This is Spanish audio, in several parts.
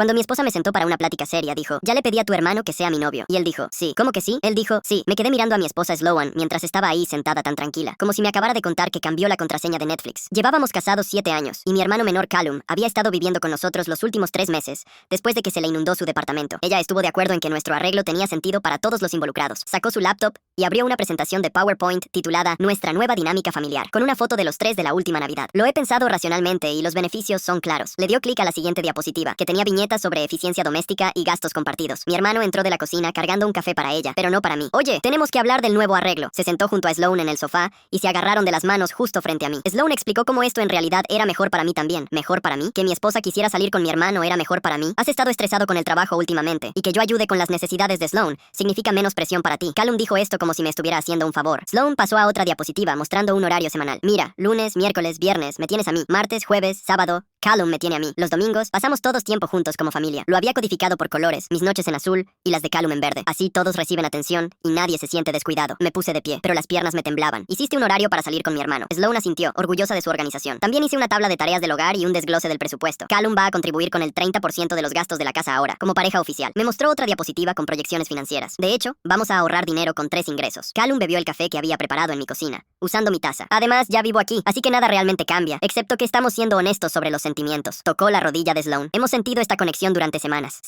Cuando mi esposa me sentó para una plática seria, dijo, ya le pedí a tu hermano que sea mi novio. Y él dijo, sí. ¿Cómo que sí? Él dijo, sí. Me quedé mirando a mi esposa Sloan mientras estaba ahí sentada tan tranquila, como si me acabara de contar que cambió la contraseña de Netflix. Llevábamos casados 7 años, y mi hermano menor Callum había estado viviendo con nosotros los últimos 3 meses, después de que se le inundó su departamento. Ella estuvo de acuerdo en que nuestro arreglo tenía sentido para todos los involucrados. Sacó su laptop y abrió una presentación de PowerPoint titulada Nuestra nueva dinámica familiar, con una foto de los 3 de la última Navidad. Lo he pensado racionalmente y los beneficios son claros. Le dio clic a la siguiente diapositiva, que tenía viñetas sobre eficiencia doméstica y gastos compartidos. Mi hermano entró de la cocina cargando un café para ella, pero no para mí. Oye, tenemos que hablar del nuevo arreglo. Se sentó junto a Sloan en el sofá y se agarraron de las manos justo frente a mí. Sloan explicó cómo esto en realidad era mejor para mí también. ¿Mejor para mí? ¿Que mi esposa quisiera salir con mi hermano era mejor para mí? ¿Has estado estresado con el trabajo últimamente? Y que yo ayude con las necesidades de Sloan significa menos presión para ti. Callum dijo esto como si me estuviera haciendo un favor. Sloan pasó a otra diapositiva mostrando un horario semanal. Mira, lunes, miércoles, viernes, me tienes a mí. Martes, jueves, sábado, Callum me tiene a mí. Los domingos, pasamos todos tiempo juntos como familia. Lo había codificado por colores, mis noches en azul y las de Callum en verde. Así todos reciben atención y nadie se siente descuidado. Me puse de pie, pero las piernas me temblaban. Hiciste un horario para salir con mi hermano. Sloan asintió, orgullosa de su organización. También hice una tabla de tareas del hogar y un desglose del presupuesto. Callum va a contribuir con el 30% de los gastos de la casa ahora, como pareja oficial. Me mostró otra diapositiva con proyecciones financieras. De hecho, vamos a ahorrar dinero con 3 ingresos. Callum bebió el café que había preparado en mi cocina, usando mi taza. Además, ya vivo aquí, así que nada realmente cambia, excepto que estamos siendo honestos sobre los sentimientos. Tocó la rodilla de Sloan. Hemos sentido esta conexión durante semanas.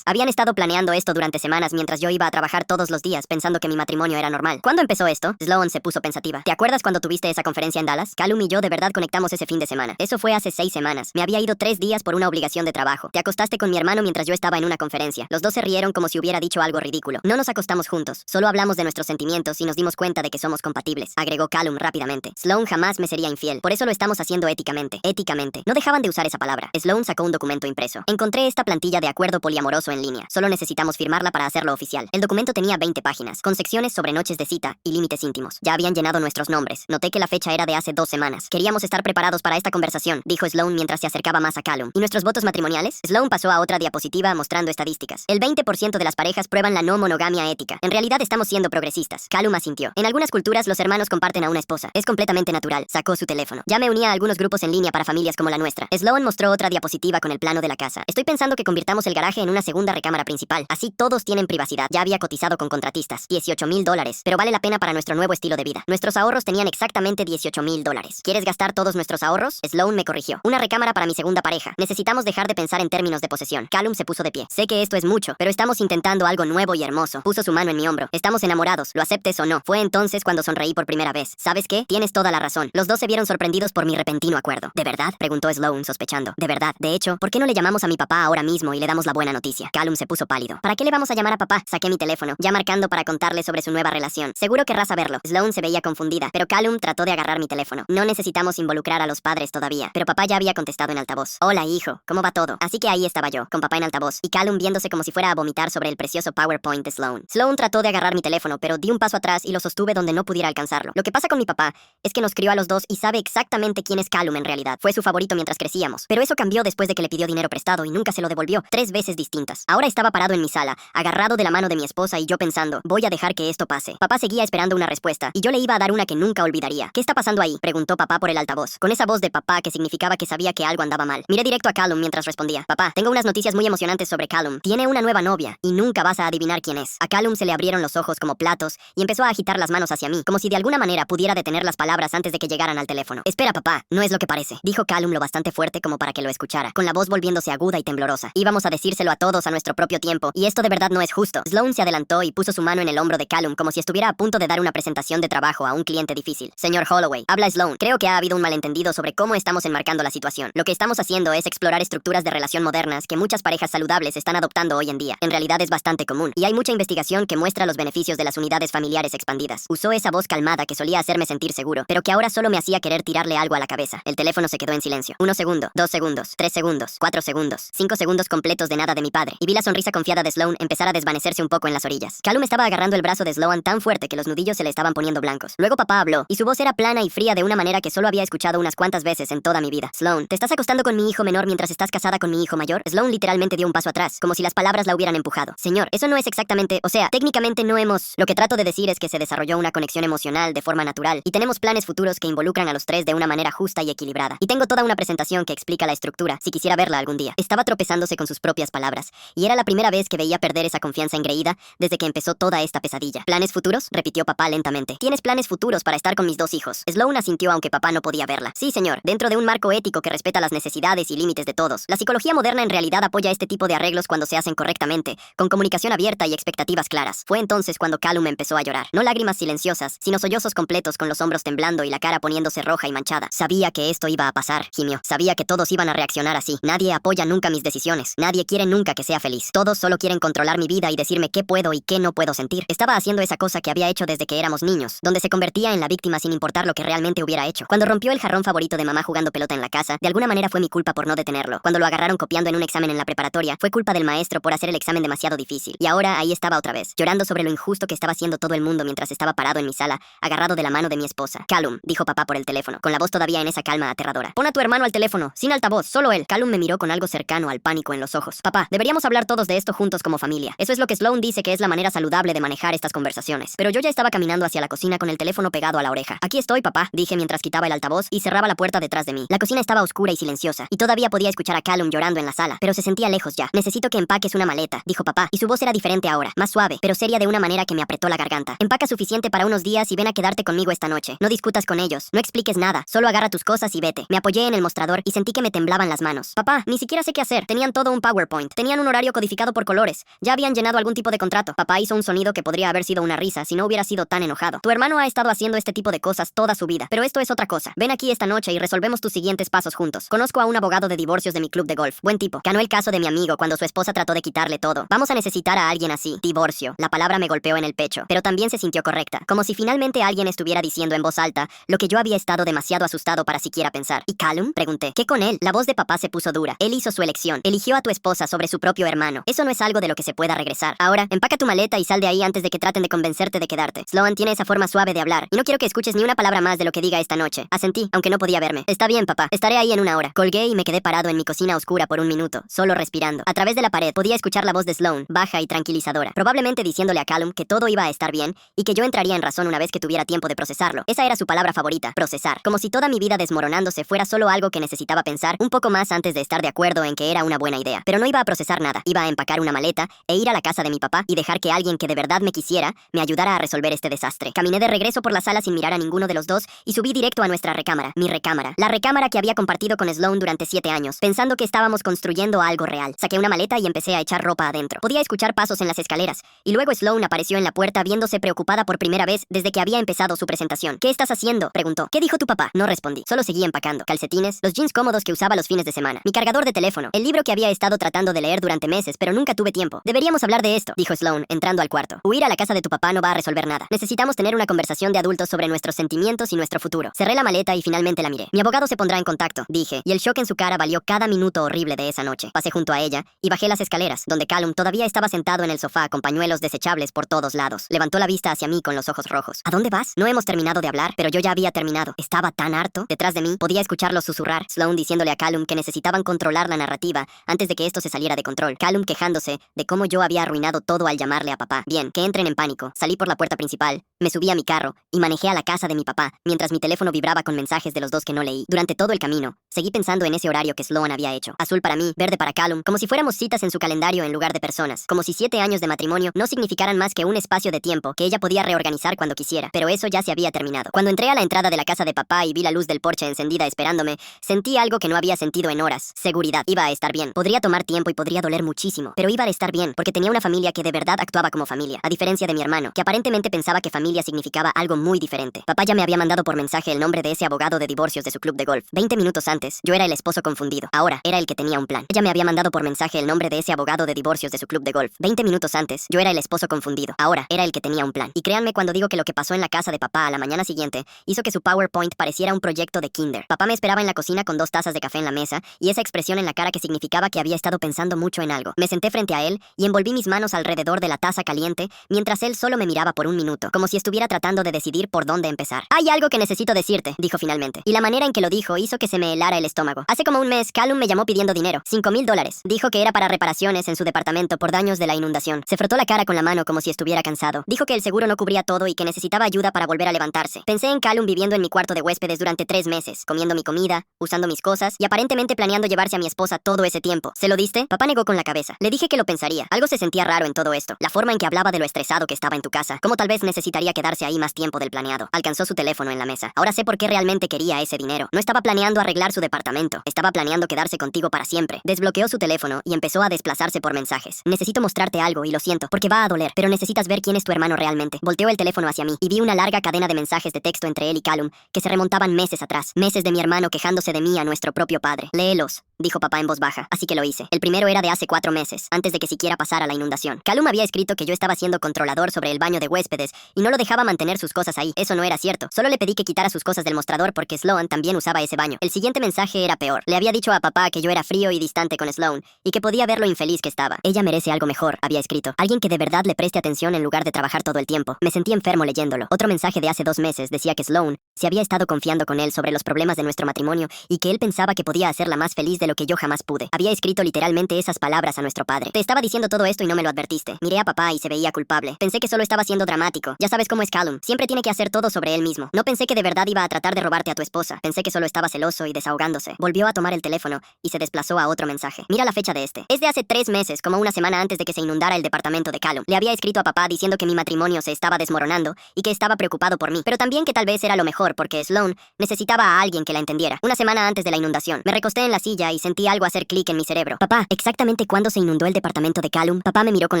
Habían estado planeando esto durante semanas mientras yo iba a trabajar todos los días pensando que mi matrimonio era normal. ¿Cuándo empezó esto? Sloan se puso pensativa. ¿Te acuerdas cuando tuviste esa conferencia en Dallas? Callum y yo de verdad conectamos ese fin de semana. Eso fue hace 6 semanas. Me había ido 3 días por una obligación de trabajo. Te acostaste con mi hermano mientras yo estaba en una conferencia. Los dos se rieron como si hubiera dicho algo ridículo. No nos acostamos juntos. Solo hablamos de nuestros sentimientos y nos dimos cuenta de que somos compatibles, agregó Callum rápidamente. Sloan jamás me sería infiel. Por eso lo estamos haciendo éticamente. Éticamente. No dejaban de usar esa palabra. Sloan sacó un documento impreso. Encontré esta plantilla de acuerdo poliamoroso en línea. Solo necesitamos firmarla para hacerlo oficial. El documento tenía 20 páginas, con secciones sobre noches de cita y límites íntimos. Ya habían llenado nuestros nombres. Noté que la fecha era de hace 2 semanas. Queríamos estar preparados para esta conversación, dijo Sloan mientras se acercaba más a Callum. ¿Y nuestros votos matrimoniales? Sloan pasó a otra diapositiva mostrando estadísticas. El 20% de las parejas prueban la no monogamia ética. En realidad estamos siendo progresistas. Callum asintió. En algunas culturas los hermanos comparten a una esposa. Es completamente natural. Sacó su teléfono. Ya me unía a algunos grupos en línea para familias como la nuestra. Sloan mostró otra diapositiva con el plano de la casa. Estoy pensando que convirtamos el garaje en una segunda recámara principal. Así todos tienen privacidad. Ya había cotizado con contratistas. $18,000, pero vale la pena para nuestro nuevo estilo de vida. Nuestros ahorros tenían exactamente $18,000. ¿Quieres gastar todos nuestros ahorros? Sloan me corrigió. Una recámara para mi segunda pareja. Necesitamos dejar de pensar en términos de posesión. Callum se puso de pie. Sé que esto es mucho, pero estamos intentando algo nuevo y hermoso. Puso su mano en mi hombro. Estamos enamorados, lo aceptes o no. Fue entonces cuando sonreí por primera vez. ¿Sabes qué? Tienes toda la razón. Los dos se vieron sorprendidos por mi repentino acuerdo. ¿De verdad? Preguntó Sloan sospechando. De verdad. De hecho, ¿por qué no le llamamos a mi papá ahora mismo y le damos la buena noticia? Callum se puso pálido. ¿Para qué le vamos a llamar a papá? Saqué mi teléfono, ya marcando para contarle sobre su nueva relación. Seguro querrá saberlo. Sloan se veía confundida, pero Callum trató de agarrar mi teléfono. No necesitamos involucrar a los padres todavía, pero papá ya había contestado en altavoz. Hola, hijo, ¿cómo va todo? Así que ahí estaba yo, con papá en altavoz, y Callum viéndose como si fuera a vomitar sobre el precioso PowerPoint de Sloan. Sloan trató de agarrar mi teléfono, pero di un paso atrás y lo sostuve donde no pudiera alcanzarlo. Lo que pasa con mi papá es que nos crió a los dos y sabe exactamente quién es Callum en realidad. Fue su favorito mientras crecíamos, pero eso cambió después de que le pidió dinero prestado y nunca se lo devolvió. 3 veces distintas. Ahora estaba parado en mi sala, agarrado de la mano de mi esposa y yo pensando, voy a dejar que esto pase. Papá seguía esperando una respuesta y yo le iba a dar una que nunca olvidaría. ¿Qué está pasando ahí? Preguntó papá por el altavoz, con esa voz de papá que significaba que sabía que algo andaba mal. Miré directo a Callum mientras respondía. Papá, tengo unas noticias muy emocionantes sobre Callum. Tiene una nueva novia y nunca vas a adivinar quién es. A Callum se le abrieron los ojos como platos y empezó a agitar las manos hacia mí, como si de alguna manera pudiera detener las palabras antes de que llegaran al teléfono. Espera, papá, no es lo que parece, dijo Callum lo bastante fuerte como para que lo escuchara, con la voz volviéndose aguda y temblorosa. Íbamos a decírselo a todos a nuestro propio tiempo, y esto de verdad no es justo. Sloan se adelantó y puso su mano en el hombro de Callum como si estuviera a punto de dar una presentación de trabajo a un cliente difícil. Señor Holloway, habla Sloan. Creo que ha habido un malentendido sobre cómo estamos enmarcando la situación. Lo que estamos haciendo es explorar estructuras de relación modernas que muchas parejas saludables están adoptando hoy en día. En realidad es bastante común, y hay mucha investigación que muestra los beneficios de las unidades familiares expandidas. Usó esa voz calmada que solía hacerme sentir seguro, pero que ahora solo me hacía querer tirarle algo a la cabeza. El teléfono se quedó en silencio. 1 segundo, 2 segundos, 3 segundos, 4 segundos, 5 segundos completos de nada de mi padre, y vi la sonrisa confiada de Sloan empezar a desvanecerse un poco en las orillas. Callum estaba agarrando el brazo de Sloan tan fuerte que los nudillos se le estaban poniendo blancos. Luego papá habló, y su voz era plana y fría de una manera que solo había escuchado unas cuantas veces en toda mi vida. Sloan, ¿te estás acostando con mi hijo menor mientras estás casada con mi hijo mayor? Sloan literalmente dio un paso atrás, como si las palabras la hubieran empujado. Señor, eso no es exactamente, o sea, técnicamente no hemos... Lo que trato de decir es que se desarrolló una conexión emocional de forma natural, y tenemos planes futuros que involucran a los 3 de una manera justa y equilibrada. Y tengo toda una presentación que explica la estructura, si quisiera verla algún día. Estaba tropezándose con sus propias palabras, y era la primera vez que veía perder esa confianza engreída desde que empezó toda esta pesadilla. ¿Planes futuros?, repitió papá lentamente. Tienes planes futuros para estar con mis 2 hijos. Sloan asintió aunque papá no podía verla. Sí, señor, dentro de un marco ético que respeta las necesidades y límites de todos. La psicología moderna en realidad apoya este tipo de arreglos cuando se hacen correctamente, con comunicación abierta y expectativas claras. Fue entonces cuando Callum empezó a llorar. No lágrimas silenciosas, sino sollozos completos con los hombros temblando y la cara poniéndose roja y manchada. Sabía que esto iba a pasar, gimió. Sabía que todos iban a reaccionar así. Nadie apoya nunca mis decisiones. Nadie quiere nunca que sea feliz. Todos solo quieren controlar mi vida y decirme qué puedo y qué no puedo sentir. Estaba haciendo esa cosa que había hecho desde que éramos niños, donde se convertía en la víctima sin importar lo que realmente hubiera hecho. Cuando rompió el jarrón favorito de mamá jugando pelota en la casa, de alguna manera fue mi culpa por no detenerlo. Cuando lo agarraron copiando en un examen en la preparatoria, fue culpa del maestro por hacer el examen demasiado difícil. Y ahora ahí estaba otra vez, llorando sobre lo injusto que estaba haciendo todo el mundo mientras estaba parado en mi sala, agarrado de la mano de mi esposa. Callum, dijo papá por el teléfono, con la voz todavía en esa calma aterradora. Pon a tu hermano al teléfono, sin altavoz, solo él. Callum me miró con algo cercano al pánico en los ojos. Papá, deberíamos hablar todos de esto juntos como familia. Eso es lo que Sloan dice que es la manera saludable de manejar estas conversaciones. Pero yo ya estaba caminando hacia la cocina con el teléfono pegado a la oreja. Aquí estoy, papá, dije mientras quitaba el altavoz y cerraba la puerta detrás de mí. La cocina estaba oscura y silenciosa, y todavía podía escuchar a Callum llorando en la sala, pero se sentía lejos ya. Necesito que empaques una maleta, dijo papá, y su voz era diferente ahora, más suave, pero seria de una manera que me apretó la garganta. Empaca suficiente para unos días y ven a quedarte conmigo esta noche. No discutas con ellos, no expliques nada, solo agarra tus cosas y vete. Me apoyé en el mostrador y sentí que me temblaban las manos. Papá, ni siquiera sé qué hacer. Tenían todo un PowerPoint, tenían un horario codificado por colores, ya habían llenado algún tipo de contrato. Papá hizo un sonido que podría haber sido una risa si no hubiera sido tan enojado. Tu hermano ha estado haciendo este tipo de cosas toda su vida, pero esto es otra cosa. Ven aquí esta noche y resolvemos tus siguientes pasos juntos. Conozco a un abogado de divorcios de mi club de golf. Buen tipo. Ganó el caso de mi amigo cuando su esposa trató de quitarle todo. Vamos a necesitar a alguien así. Divorcio. La palabra me golpeó en el pecho, pero también se sintió correcta, como si finalmente alguien estuviera diciendo en voz alta lo que yo había estado demasiado asustado para siquiera pensar. ¿Y Callum?, pregunté. ¿Qué con él? La voz de papá se puso dura. Él hizo su elección. Eligió a tu esposa sobre su propio hermano. Eso no es algo de lo que se pueda regresar. Ahora, empaca tu maleta y sal de ahí antes de que traten de convencerte de quedarte. Sloan tiene esa forma suave de hablar, y no quiero que escuches ni una palabra más de lo que diga esta noche. Asentí, aunque no podía verme. Está bien, papá. Estaré ahí en una hora. Colgué y me quedé parado en mi cocina oscura por un minuto, solo respirando. A través de la pared podía escuchar la voz de Sloan, baja y tranquilizadora, probablemente diciéndole a Callum que todo iba a estar bien y que yo entraría en razón una vez que tuviera tiempo de procesarlo. Esa era su palabra favorita, procesar. Como si toda mi vida desmoronándose fuera solo algo que necesitaba pensar un poco más antes de estar de acuerdo en que era una buena idea. Pero no iba a procesar nada. Iba a empacar una maleta e ir a la casa de mi papá y dejar que alguien que de verdad me quisiera me ayudara a resolver este desastre. Caminé de regreso por la sala sin mirar a ninguno de los dos y subí directo a nuestra recámara. Mi recámara. La recámara que había compartido con Sloan durante 7 años, pensando que estábamos construyendo algo real. Saqué una maleta y empecé a echar ropa adentro. Podía escuchar pasos en las escaleras, y luego Sloan apareció en la puerta viéndose preocupada por primera vez desde que había empezado su presentación. ¿Qué estás haciendo?, preguntó. ¿Qué dijo tu papá? No respondí. Solo seguí empacando. Calcetines, los jeans cómodos que usaba los fines de semana, mi cargador de teléfono, el libro que había estado tratando de leer durante meses, pero nunca tuve tiempo. Deberíamos hablar de esto, dijo Sloan, entrando al cuarto. Huir a la casa de tu papá no va a resolver nada. Necesitamos tener una conversación de adultos sobre nuestros sentimientos y nuestro futuro. Cerré la maleta y finalmente la miré. Mi abogado se pondrá en contacto, dije, y el shock en su cara valió cada minuto horrible de esa noche. Pasé junto a ella y bajé las escaleras, donde Callum todavía estaba sentado en el sofá con pañuelos desechables por todos lados. Levantó la vista hacia mí con los ojos rojos. ¿A dónde vas? No hemos terminado de hablar, pero yo ya había terminado. Estaba tan harto. Detrás de mí podía escucharlo susurrar. Sloan diciéndole a Callum que necesitaban controlar la narrativa antes de que esto se saliera de control. Callum quejándose de cómo yo había arruinado todo al llamarle a papá. Bien, que entren en pánico. Salí por la puerta principal, me subí a mi carro y manejé a la casa de mi papá, mientras mi teléfono vibraba con mensajes de los dos que no leí. Durante todo el camino, seguí pensando en ese horario que Sloan había hecho. Azul para mí, verde para Callum, como si fuéramos citas en su calendario en lugar de personas. Como si 7 años de matrimonio no significaran más que un espacio de tiempo que ella podía reorganizar cuando quisiera. Pero eso ya se había terminado. Cuando entré a la entrada de la casa de papá y vi la luz del porche encendida esperándome, sentí algo que no había sentido en horas. Seguridad. Iba a estar bien. Podría tomar tiempo y podría doler muchísimo, pero iba a estar bien, porque tenía una familia que de verdad actuaba como familia, a diferencia de mi hermano, que aparentemente pensaba que familia significaba algo muy diferente. Papá ya me había mandado por mensaje el nombre de ese abogado de divorcios de su club de golf. 20 minutos antes, yo era el esposo confundido. Ahora, era el que tenía un plan. Ella me había mandado por mensaje el nombre de ese abogado de divorcios de su club de golf. 20 minutos antes, yo era el esposo confundido. Ahora, era el que tenía un plan. Y créanme cuando digo que lo que pasó en la casa de papá a la mañana siguiente hizo que su PowerPoint pareciera un proyecto de kinder. Papá me esperaba en la cocina con 2 tazas de café en la mesa y esa expresión en la cara que significaba que había estado pensando mucho en algo. Me senté frente a él y envolví mis manos alrededor de la taza caliente mientras él solo me miraba por un minuto, como si estuviera tratando de decidir por dónde empezar. Hay algo que necesito decirte, dijo finalmente. Y la manera en que lo dijo hizo que se me helara el estómago. Hace como un mes, Callum me llamó pidiendo dinero, $5,000. Dijo que era para reparaciones en su departamento por daños de la inundación. Se frotó la cara con la mano como si estuviera cansado. Dijo que el seguro no cubría todo y que necesitaba ayuda para volver a levantarse. Pensé en Callum viviendo en mi cuarto de huéspedes durante 3 meses, comiendo mi comida, usando mis cosas y aparentemente planeando llevarse a mi esposa todo todo ese tiempo. ¿Se lo diste? Papá negó con la cabeza. Le dije que lo pensaría. Algo se sentía raro en todo esto. La forma en que hablaba de lo estresado que estaba en tu casa. Como tal vez necesitaría quedarse ahí más tiempo del planeado. Alcanzó su teléfono en la mesa. Ahora sé por qué realmente quería ese dinero. No estaba planeando arreglar su departamento. Estaba planeando quedarse contigo para siempre. Desbloqueó su teléfono y empezó a desplazarse por mensajes. Necesito mostrarte algo y lo siento, porque va a doler, pero necesitas ver quién es tu hermano realmente. Volteó el teléfono hacia mí y vi una larga cadena de mensajes de texto entre él y Callum que se remontaban meses atrás. Meses de mi hermano quejándose de mí a nuestro propio padre. Léelos, dijo papá en voz baja, así que lo hice. El primero era de hace 4 meses, antes de que siquiera pasara la inundación. Callum había escrito que yo estaba siendo controlador sobre el baño de huéspedes y no lo dejaba mantener sus cosas ahí. Eso no era cierto. Solo le pedí que quitara sus cosas del mostrador porque Sloan también usaba ese baño. El siguiente mensaje era peor. Le había dicho a papá que yo era frío y distante con Sloan y que podía ver lo infeliz que estaba. Ella merece algo mejor, había escrito. Alguien que de verdad le preste atención en lugar de trabajar todo el tiempo. Me sentí enfermo leyéndolo. Otro mensaje de hace 2 meses decía que Sloan se había estado confiando con él sobre los problemas de nuestro matrimonio y que él pensaba que podía hacerla más feliz de lo que yo jamás pude. Había escrito literalmente esas palabras a nuestro padre. Te estaba diciendo todo esto y no me lo advertiste. Miré a papá y se veía culpable. Pensé que solo estaba siendo dramático. Ya sabes cómo es Callum. Siempre tiene que hacer todo sobre él mismo. No pensé que de verdad iba a tratar de robarte a tu esposa. Pensé que solo estaba celoso y desahogándose. Volvió a tomar el teléfono y se desplazó a otro mensaje. Mira la fecha de este. Es de hace 3 meses, como una semana antes de que se inundara el departamento de Callum. Le había escrito a papá diciendo que mi matrimonio se estaba desmoronando y que estaba preocupado por mí, pero también que tal vez era lo mejor porque Sloan necesitaba a alguien que la entendiera. Una semana antes de la inundación, me recosté en la silla y sentí algo hacer clic en mi cerebro. Papá, ¿exactamente cuándo se inundó el departamento de Callum? Papá me miró con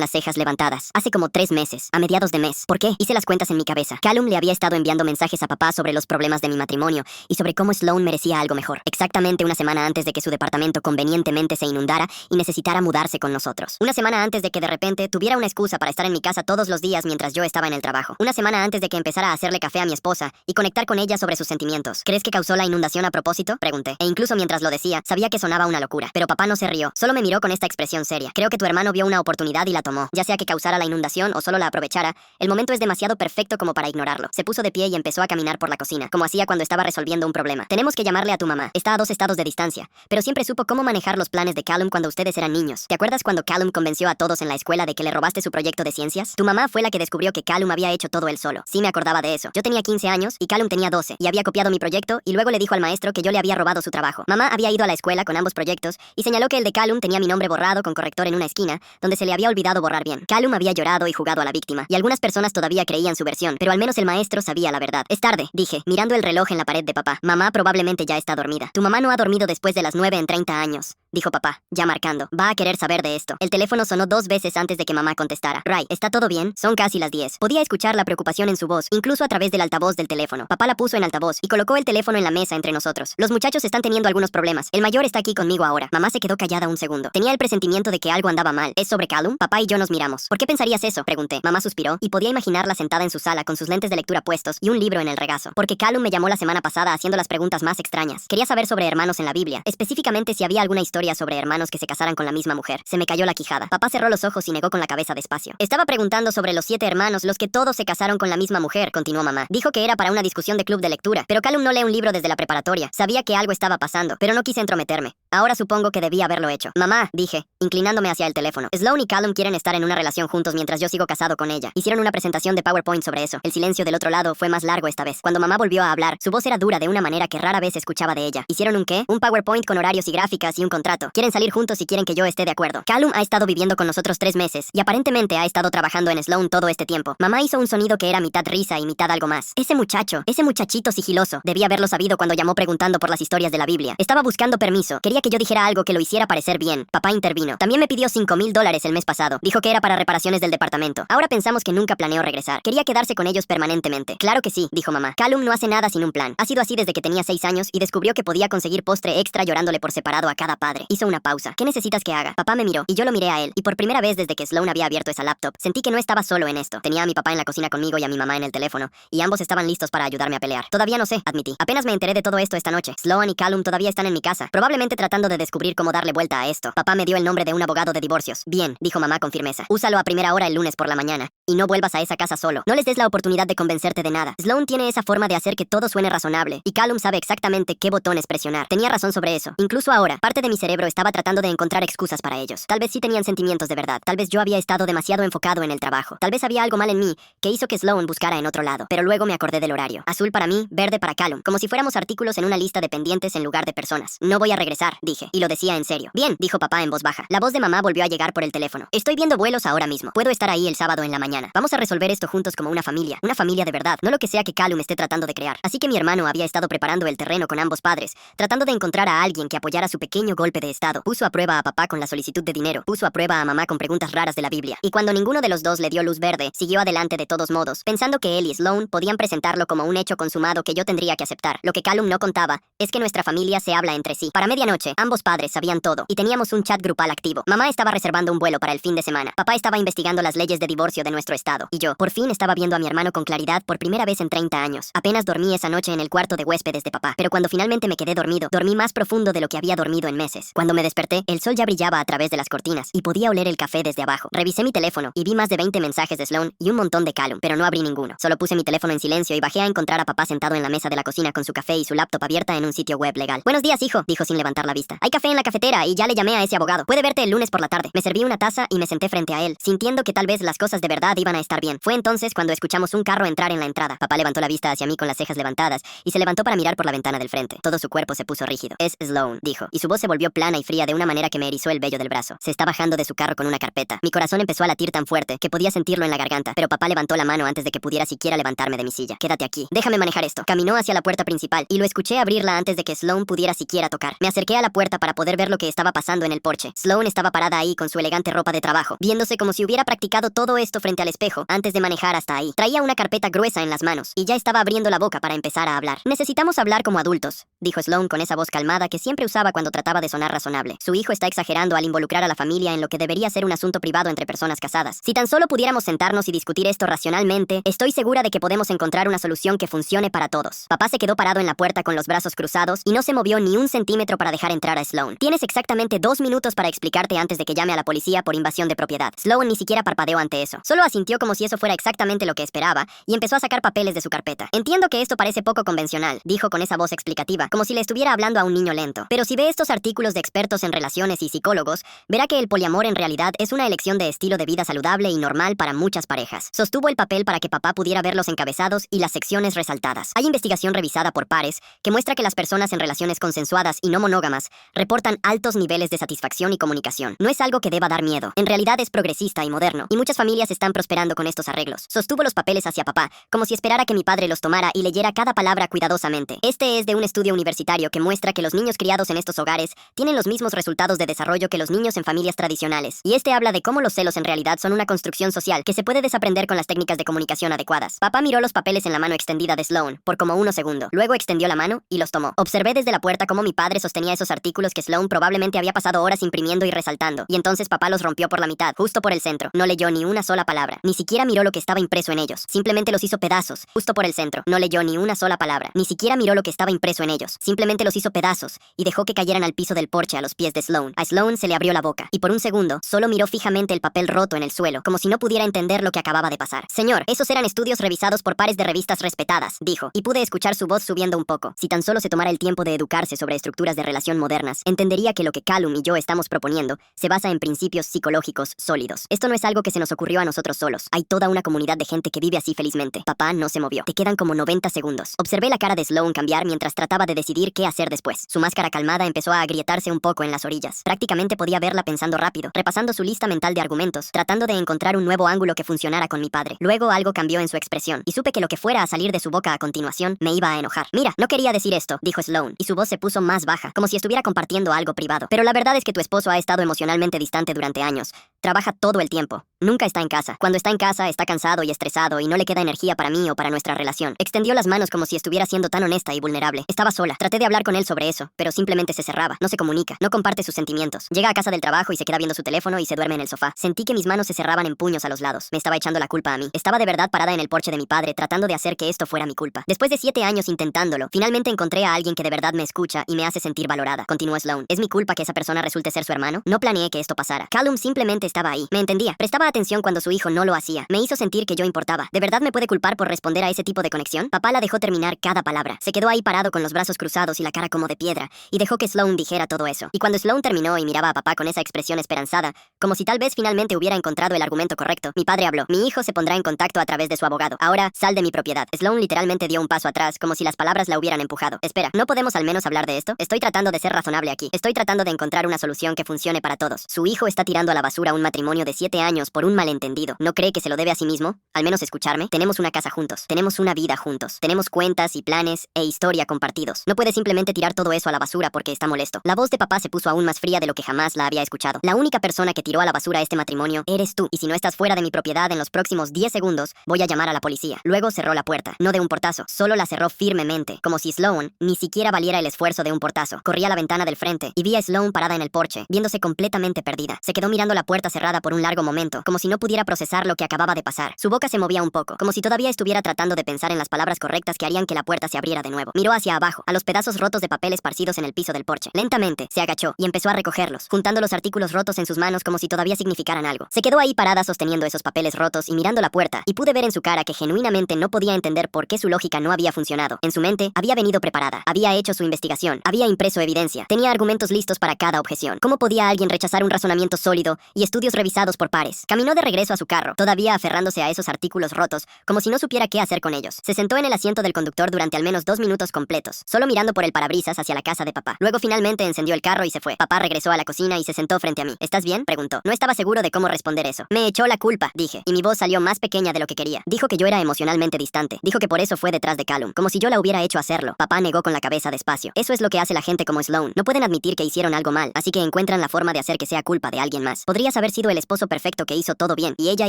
las cejas levantadas. Hace como 3 meses, a mediados de mes. ¿Por qué? Hice las cuentas en mi cabeza. Callum le había estado enviando mensajes a papá sobre los problemas de mi matrimonio y sobre cómo Sloan merecía algo mejor. Exactamente una semana antes de que su departamento convenientemente se inundara y necesitara mudarse con nosotros. Una semana antes de que de repente tuviera una excusa para estar en mi casa todos los días mientras yo estaba en el trabajo. Una semana antes de que empezara a hacerle café a mi esposa y conectar con ella sobre sus sentimientos. ¿Crees que causó la inundación a propósito? Pregunté. E incluso mientras lo decía, sabía que sonaba una locura. Pero papá no se rió, solo me miró con esta expresión seria. Creo que tu hermano vio una oportunidad y la tomó. Ya sea que causara la inundación o solo la aprovechara, el momento es demasiado perfecto como para ignorarlo. Se puso de pie y empezó a caminar por la cocina, como hacía cuando estaba resolviendo un problema. Tenemos que llamarle a tu mamá. Está a 2 estados de distancia, pero siempre supo cómo manejar los planes de Callum cuando ustedes eran niños. ¿Te acuerdas cuando Callum convenció a todos en la escuela de que le robaste su proyecto de ciencias? Tu mamá fue la que descubrió que Callum había hecho todo él solo. Sí me acordaba de eso. Yo tenía 15 años y Callum tenía 12 y había copiado mi proyecto y luego le dijo al maestro que yo le había robado su trabajo. Mamá había ido a la escuela con ambos proyectos y señaló que el de Callum tenía mi nombre borrado con corrector en una esquina, donde se le había olvidado borrar bien. Callum había llorado y jugado a la víctima, y algunas personas todavía creían su versión, pero al menos el maestro sabía la verdad. Es tarde, dije, mirando el reloj en la pared de papá. Mamá probablemente ya está dormida. Tu mamá no ha dormido después de las 9 en 30 años, dijo papá, ya marcando. Va a querer saber de esto. El teléfono sonó 2 veces antes de que mamá contestara. Ray, ¿está todo bien? Son casi las 10. Podía escuchar la preocupación en su voz, incluso a través del altavoz del teléfono. Papá la puso en altavoz y colocó el teléfono en la mesa entre nosotros. Los muchachos están teniendo algunos problemas. El mayor está aquí conmigo ahora. Mamá se quedó callada un segundo. Tenía el presentimiento de que algo andaba mal. ¿Es sobre Callum? Papá y yo nos miramos. ¿Por qué pensarías eso? Pregunté. Mamá suspiró y podía imaginarla sentada en su sala con sus lentes de lectura puestos y un libro en el regazo. Porque Callum me llamó la semana pasada haciendo las preguntas más extrañas. Quería saber sobre hermanos en la Biblia, específicamente si había alguna historia sobre hermanos que se casaran con la misma mujer. Se me cayó la quijada. Papá cerró los ojos y negó con la cabeza despacio. Estaba preguntando sobre los 7 hermanos, los que todos se casaron con la misma mujer, continuó mamá. Dijo que era para una discusión de club de lectura, pero Callum no lee un libro desde la preparatoria. Sabía que algo estaba pasando, pero no quise entrometerme. Ahora supongo que debía haberlo hecho. Mamá, dije, inclinándome hacia el teléfono. Sloan y Callum quieren estar en una relación juntos mientras yo sigo casado con ella. Hicieron una presentación de PowerPoint sobre eso. El silencio del otro lado fue más largo esta vez. Cuando mamá volvió a hablar, su voz era dura de una manera que rara vez escuchaba de ella. ¿Hicieron un qué? Un PowerPoint con horarios y gráficas y un contrato. Quieren salir juntos y quieren que yo esté de acuerdo. Callum ha estado viviendo con nosotros 3 meses y aparentemente ha estado trabajando en Sloan todo este tiempo. Mamá hizo un sonido que era mitad risa y mitad algo más. Ese muchachito sigiloso. Debía haberlo sabido cuando llamó preguntando por las historias de la Biblia. Estaba buscando permiso. Quería que yo dijera algo que lo hiciera parecer bien. Papá intervino. También me pidió $5,000 el mes pasado. Dijo que era para reparaciones del departamento. Ahora pensamos que nunca planeó regresar. Quería quedarse con ellos permanentemente. Claro que sí, dijo mamá. Callum no hace nada sin un plan. Ha sido así desde que tenía 6 años y descubrió que podía conseguir postre extra llorándole por separado a cada padre. Hizo una pausa. ¿Qué necesitas que haga? Papá me miró y yo lo miré a él. Y por primera vez desde que Sloan había abierto esa laptop, sentí que no estaba solo en esto. Tenía a mi papá en la cocina conmigo y a mi mamá en el teléfono, y ambos estaban listos para ayudarme a pelear. Todavía no sé, admití. Apenas me enteré de todo esto esta noche. Sloan y Callum todavía están en mi casa, probablemente tratando de descubrir cómo darle vuelta a esto. Papá me dio el nombre de un abogado de divorcios. Bien, dijo mamá con firmeza. Úsalo a primera hora el lunes por la mañana. y no vuelvas a esa casa solo. No les des la oportunidad de convencerte de nada. Sloan tiene esa forma de hacer que todo suene razonable, y Callum sabe exactamente qué botones presionar. Tenía razón sobre eso. Incluso ahora, parte de mi cerebro estaba tratando de encontrar excusas para ellos. Tal vez sí tenían sentimientos de verdad. Tal vez yo había estado demasiado enfocado en el trabajo. Tal vez había algo mal en mí que hizo que Sloan buscara en otro lado. Pero luego me acordé del horario. Azul para mí, verde para Callum. Como si fuéramos artículos en una lista de pendientes en lugar de personas. No voy a regresar, dije. Y lo decía en serio. Bien, dijo papá en voz baja. La voz de mamá volvió a llegar por el teléfono. Estoy viendo vuelos ahora mismo. Puedo estar ahí el sábado en la mañana. Vamos a resolver esto juntos como una familia. Una familia de verdad. No lo que sea que Callum esté tratando de crear. Así que mi hermano había estado preparando el terreno con ambos padres, tratando de encontrar a alguien que apoyara su pequeño golpe de estado. Puso a prueba a papá con la solicitud de dinero. Puso a prueba a mamá con preguntas raras de la Biblia. Y cuando ninguno de los dos le dio luz verde, siguió adelante de todos modos, pensando que él y Sloan podían presentarlo como un hecho consumado que yo tendría que aceptar. Lo que Callum no contaba es que nuestra familia se habla entre sí. Para medianoche, ambos padres sabían todo y teníamos un chat grupal activo. Mamá estaba reservando un vuelo para el fin de semana. Papá estaba investigando las leyes de divorcio de nuestro estado. Y yo, por fin, estaba viendo a mi hermano con claridad por primera vez en 30 años. Apenas dormí esa noche en el cuarto de huéspedes de papá. Pero cuando finalmente me quedé dormido, dormí más profundo de lo que había dormido en meses. Cuando me desperté, el sol ya brillaba a través de las cortinas y podía oler el café desde abajo. Revisé mi teléfono y vi más de 20 mensajes de Sloan y un montón de Callum, pero no abrí ninguno. Solo puse mi teléfono en silencio y bajé a encontrar a papá sentado en la mesa de la cocina con su café y su laptop abierta en un sitio web legal. Buenos días, hijo, dijo sin levantar la vista. Hay café en la cafetera y ya le llamé a ese abogado. Puede verte el lunes por la tarde. Me serví una taza y me senté frente a él, sintiendo que tal vez las cosas de verdad iban a estar bien. Fue entonces cuando escuchamos un carro entrar en la entrada. Papá levantó la vista hacia mí con las cejas levantadas y se levantó para mirar por la ventana del frente. Todo su cuerpo se puso rígido. Es Sloan, dijo, y su voz se volvió plana y fría de una manera que me erizó el vello del brazo. Se está bajando de su carro con una carpeta. Mi corazón empezó a latir tan fuerte que podía sentirlo en la garganta, pero papá levantó la mano antes de que pudiera siquiera levantarme de mi silla. Quédate aquí. Déjame manejar esto. Caminó hacia la puerta principal y lo escuché abrirla antes de que Sloan pudiera siquiera tocar. Me acerqué a la puerta para poder ver lo que estaba pasando en el porche. Sloan estaba parada ahí con su elegante ropa de trabajo, viéndose como si hubiera practicado todo esto frente al espejo antes de manejar hasta ahí. Traía una carpeta gruesa en las manos y ya estaba abriendo la boca para empezar a hablar. Necesitamos hablar como adultos, dijo Sloan con esa voz calmada que siempre usaba cuando trataba de sonar razonable. Su hijo está exagerando al involucrar a la familia en lo que debería ser un asunto privado entre personas casadas. Si tan solo pudiéramos sentarnos y discutir esto racionalmente, estoy segura de que podemos encontrar una solución que funcione para todos. Papá se quedó parado en la puerta con los brazos cruzados y no se movió ni un centímetro para dejar entrar a Sloan. Tienes exactamente 2 minutos para explicarte antes de que llame a la policía por invasión de propiedad. Sloan ni siquiera parpadeó ante eso. Solo asintió como si eso fuera exactamente lo que esperaba y empezó a sacar papeles de su carpeta. Entiendo que esto parece poco convencional, dijo con esa voz explicativa, como si le estuviera hablando a un niño lento. Pero si ve estos artículos de expertos en relaciones y psicólogos, verá que el poliamor en realidad es una elección de estilo de vida saludable y normal para muchas parejas. Sostuvo el papel para que papá pudiera ver los encabezados y las secciones resaltadas. Hay investigación revisada por pares que muestra que las personas en relaciones consensuadas y no monógamas reportan altos niveles de satisfacción y comunicación. No es algo que deba dar miedo. En realidad es progresista y moderno, y muchas familias están prosperando con estos arreglos. Sostuvo los papeles hacia papá, como si esperara que mi padre los tomara y leyera cada palabra cuidadosamente. Este es de un estudio universitario que muestra que los niños criados en estos hogares tienen los mismos resultados de desarrollo que los niños en familias tradicionales. Y este habla de cómo los celos en realidad son una construcción social que se puede desaprender con las técnicas de comunicación adecuadas. Papá miró los papeles en la mano extendida de Sloan por como 1 segundo. Luego extendió la mano y los tomó. Observé desde la puerta cómo mi padre sostenía esos artículos que Sloan probablemente había pasado horas imprimiendo y resaltando. Y entonces papá los rompió por la mitad, justo por el centro. No leyó ni una sola palabra. Ni siquiera miró lo que estaba impreso en ellos. Simplemente los hizo pedazos, justo por el centro. No leyó ni una sola palabra. Ni siquiera miró lo que estaba impreso en ellos. Simplemente los hizo pedazos y dejó que cayeran al piso del porche a los pies de Sloan. A Sloan se le abrió la boca y por un segundo solo miró fijamente el papel roto en el suelo, como si no pudiera entender lo que acababa de pasar. Señor, esos eran estudios revisados por pares de revistas respetadas, dijo, y pude escuchar su voz subiendo un poco. Si tan solo se tomara el tiempo de educarse sobre estructuras de relación modernas, entendería que lo que Callum y yo estamos proponiendo se basa en principios psicológicos sólidos. Esto no es algo que se nos ocurrió a nosotros solos. Hay toda una comunidad de gente que vive así felizmente. Papá no se movió. Te quedan como 90 segundos. Observé la cara de Sloan cambiar mientras trataba de decidir qué hacer después. Su máscara calmada empezó a agrietarse un poco en las orillas. Prácticamente podía verla pensando rápido, repasando su lista mental de argumentos, tratando de encontrar un nuevo ángulo que funcionara con mi padre. Luego algo cambió en su expresión, y supe que lo que fuera a salir de su boca a continuación me iba a enojar. Mira, no quería decir esto, dijo Sloan, y su voz se puso más baja, como si estuviera compartiendo algo privado. Pero la verdad es que tu esposo ha estado emocionalmente distante durante años. Trabaja todo el tiempo. Nunca está en casa. Cuando está en casa, está cansado y estresado y no le queda energía para mí o para nuestra relación. Extendió las manos como si estuviera siendo tan honesta y vulnerable. Estaba sola. Traté de hablar con él sobre eso, pero simplemente se cerraba. No se comunica. No comparte sus sentimientos. Llega a casa del trabajo y se queda viendo su teléfono y se duerme en el sofá. Sentí que mis manos se cerraban en puños a los lados. Me estaba echando la culpa a mí. Estaba de verdad parada en el porche de mi padre, tratando de hacer que esto fuera mi culpa. Después de 7 años intentándolo, finalmente encontré a alguien que de verdad me escucha y me hace sentir valorada. Continuó Sloan. ¿Es mi culpa que esa persona resulte ser su hermano? No planeé que esto pasara. Callum simplemente estaba ahí. Me entendía. Prestaba atención cuando su hijo no lo hacía. Me hizo sentir que yo importaba. ¿De verdad me puede culpar por responder a ese tipo de conexión? Papá la dejó terminar cada palabra. Se quedó ahí parado con los brazos cruzados y la cara como de piedra, y dejó que Sloan dijera todo eso. Y cuando Sloan terminó y miraba a papá con esa expresión esperanzada, como si tal vez finalmente hubiera encontrado el argumento correcto, mi padre habló. Mi hijo se pondrá en contacto a través de su abogado. Ahora, sal de mi propiedad. Sloan literalmente dio un paso atrás, como si las palabras la hubieran empujado. Espera, ¿no podemos al menos hablar de esto? Estoy tratando de ser razonable aquí. Estoy tratando de encontrar una solución que funcione para todos. Su hijo está tirando a la basura un matrimonio de 7 años por un malentendido. ¿No cree que se lo debe a sí mismo? Al menos escucharme. Tenemos una casa juntos. Tenemos una vida juntos. Tenemos cuentas y planes e historia compartidos. No puede simplemente tirar todo eso a la basura porque está molesto. La voz de papá se puso aún más fría de lo que jamás la había escuchado. La única persona que tiró a la basura este matrimonio eres tú. Y si no estás fuera de mi propiedad en los próximos 10 segundos, voy a llamar a la policía. Luego cerró la puerta. No de un portazo. Solo la cerró firmemente. Como si Sloan ni siquiera valiera el esfuerzo de un portazo. Corrí a la ventana del frente y vi a Sloan parada en el porche, viéndose completamente perdida. Se quedó mirando la puerta cerrada por un largo momento, como si no pudiera procesar lo que acababa de pasar. Su boca se movía un poco, como si todavía estuviera tratando de pensar en las palabras correctas que harían que la puerta se abriera de nuevo. Miró hacia abajo, a los pedazos rotos de papel esparcidos en el piso del porche. Lentamente, se agachó y empezó a recogerlos, juntando los artículos rotos en sus manos como si todavía significaran algo. Se quedó ahí parada sosteniendo esos papeles rotos y mirando la puerta, y pude ver en su cara que genuinamente no podía entender por qué su lógica no había funcionado. En su mente, había venido preparada, había hecho su investigación, había impreso evidencia, tenía argumentos listos para cada objeción. ¿Cómo podía alguien rechazar un razonamiento sólido y estudios revisados por pares? Caminó de regreso a su carro, todavía aferrándose a esos artículos rotos, como si no supiera qué hacer con ellos. Se sentó en el asiento del conductor durante al menos 2 minutos completos, solo mirando por el parabrisas hacia la casa de papá. Luego finalmente encendió el carro y se fue. Papá regresó a la cocina y se sentó frente a mí. ¿Estás bien?, preguntó. No estaba seguro de cómo responder eso. Me echó la culpa, dije, y mi voz salió más pequeña de lo que quería. Dijo que yo era emocionalmente distante. Dijo que por eso fue detrás de Callum, como si yo la hubiera hecho hacerlo. Papá negó con la cabeza despacio. Eso es lo que hace la gente como Sloan. No pueden admitir que hicieron algo mal, así que encuentran la forma de hacer que sea culpa de alguien más. Podrías haber sido el esposo perfecto que hizo todo bien, y ella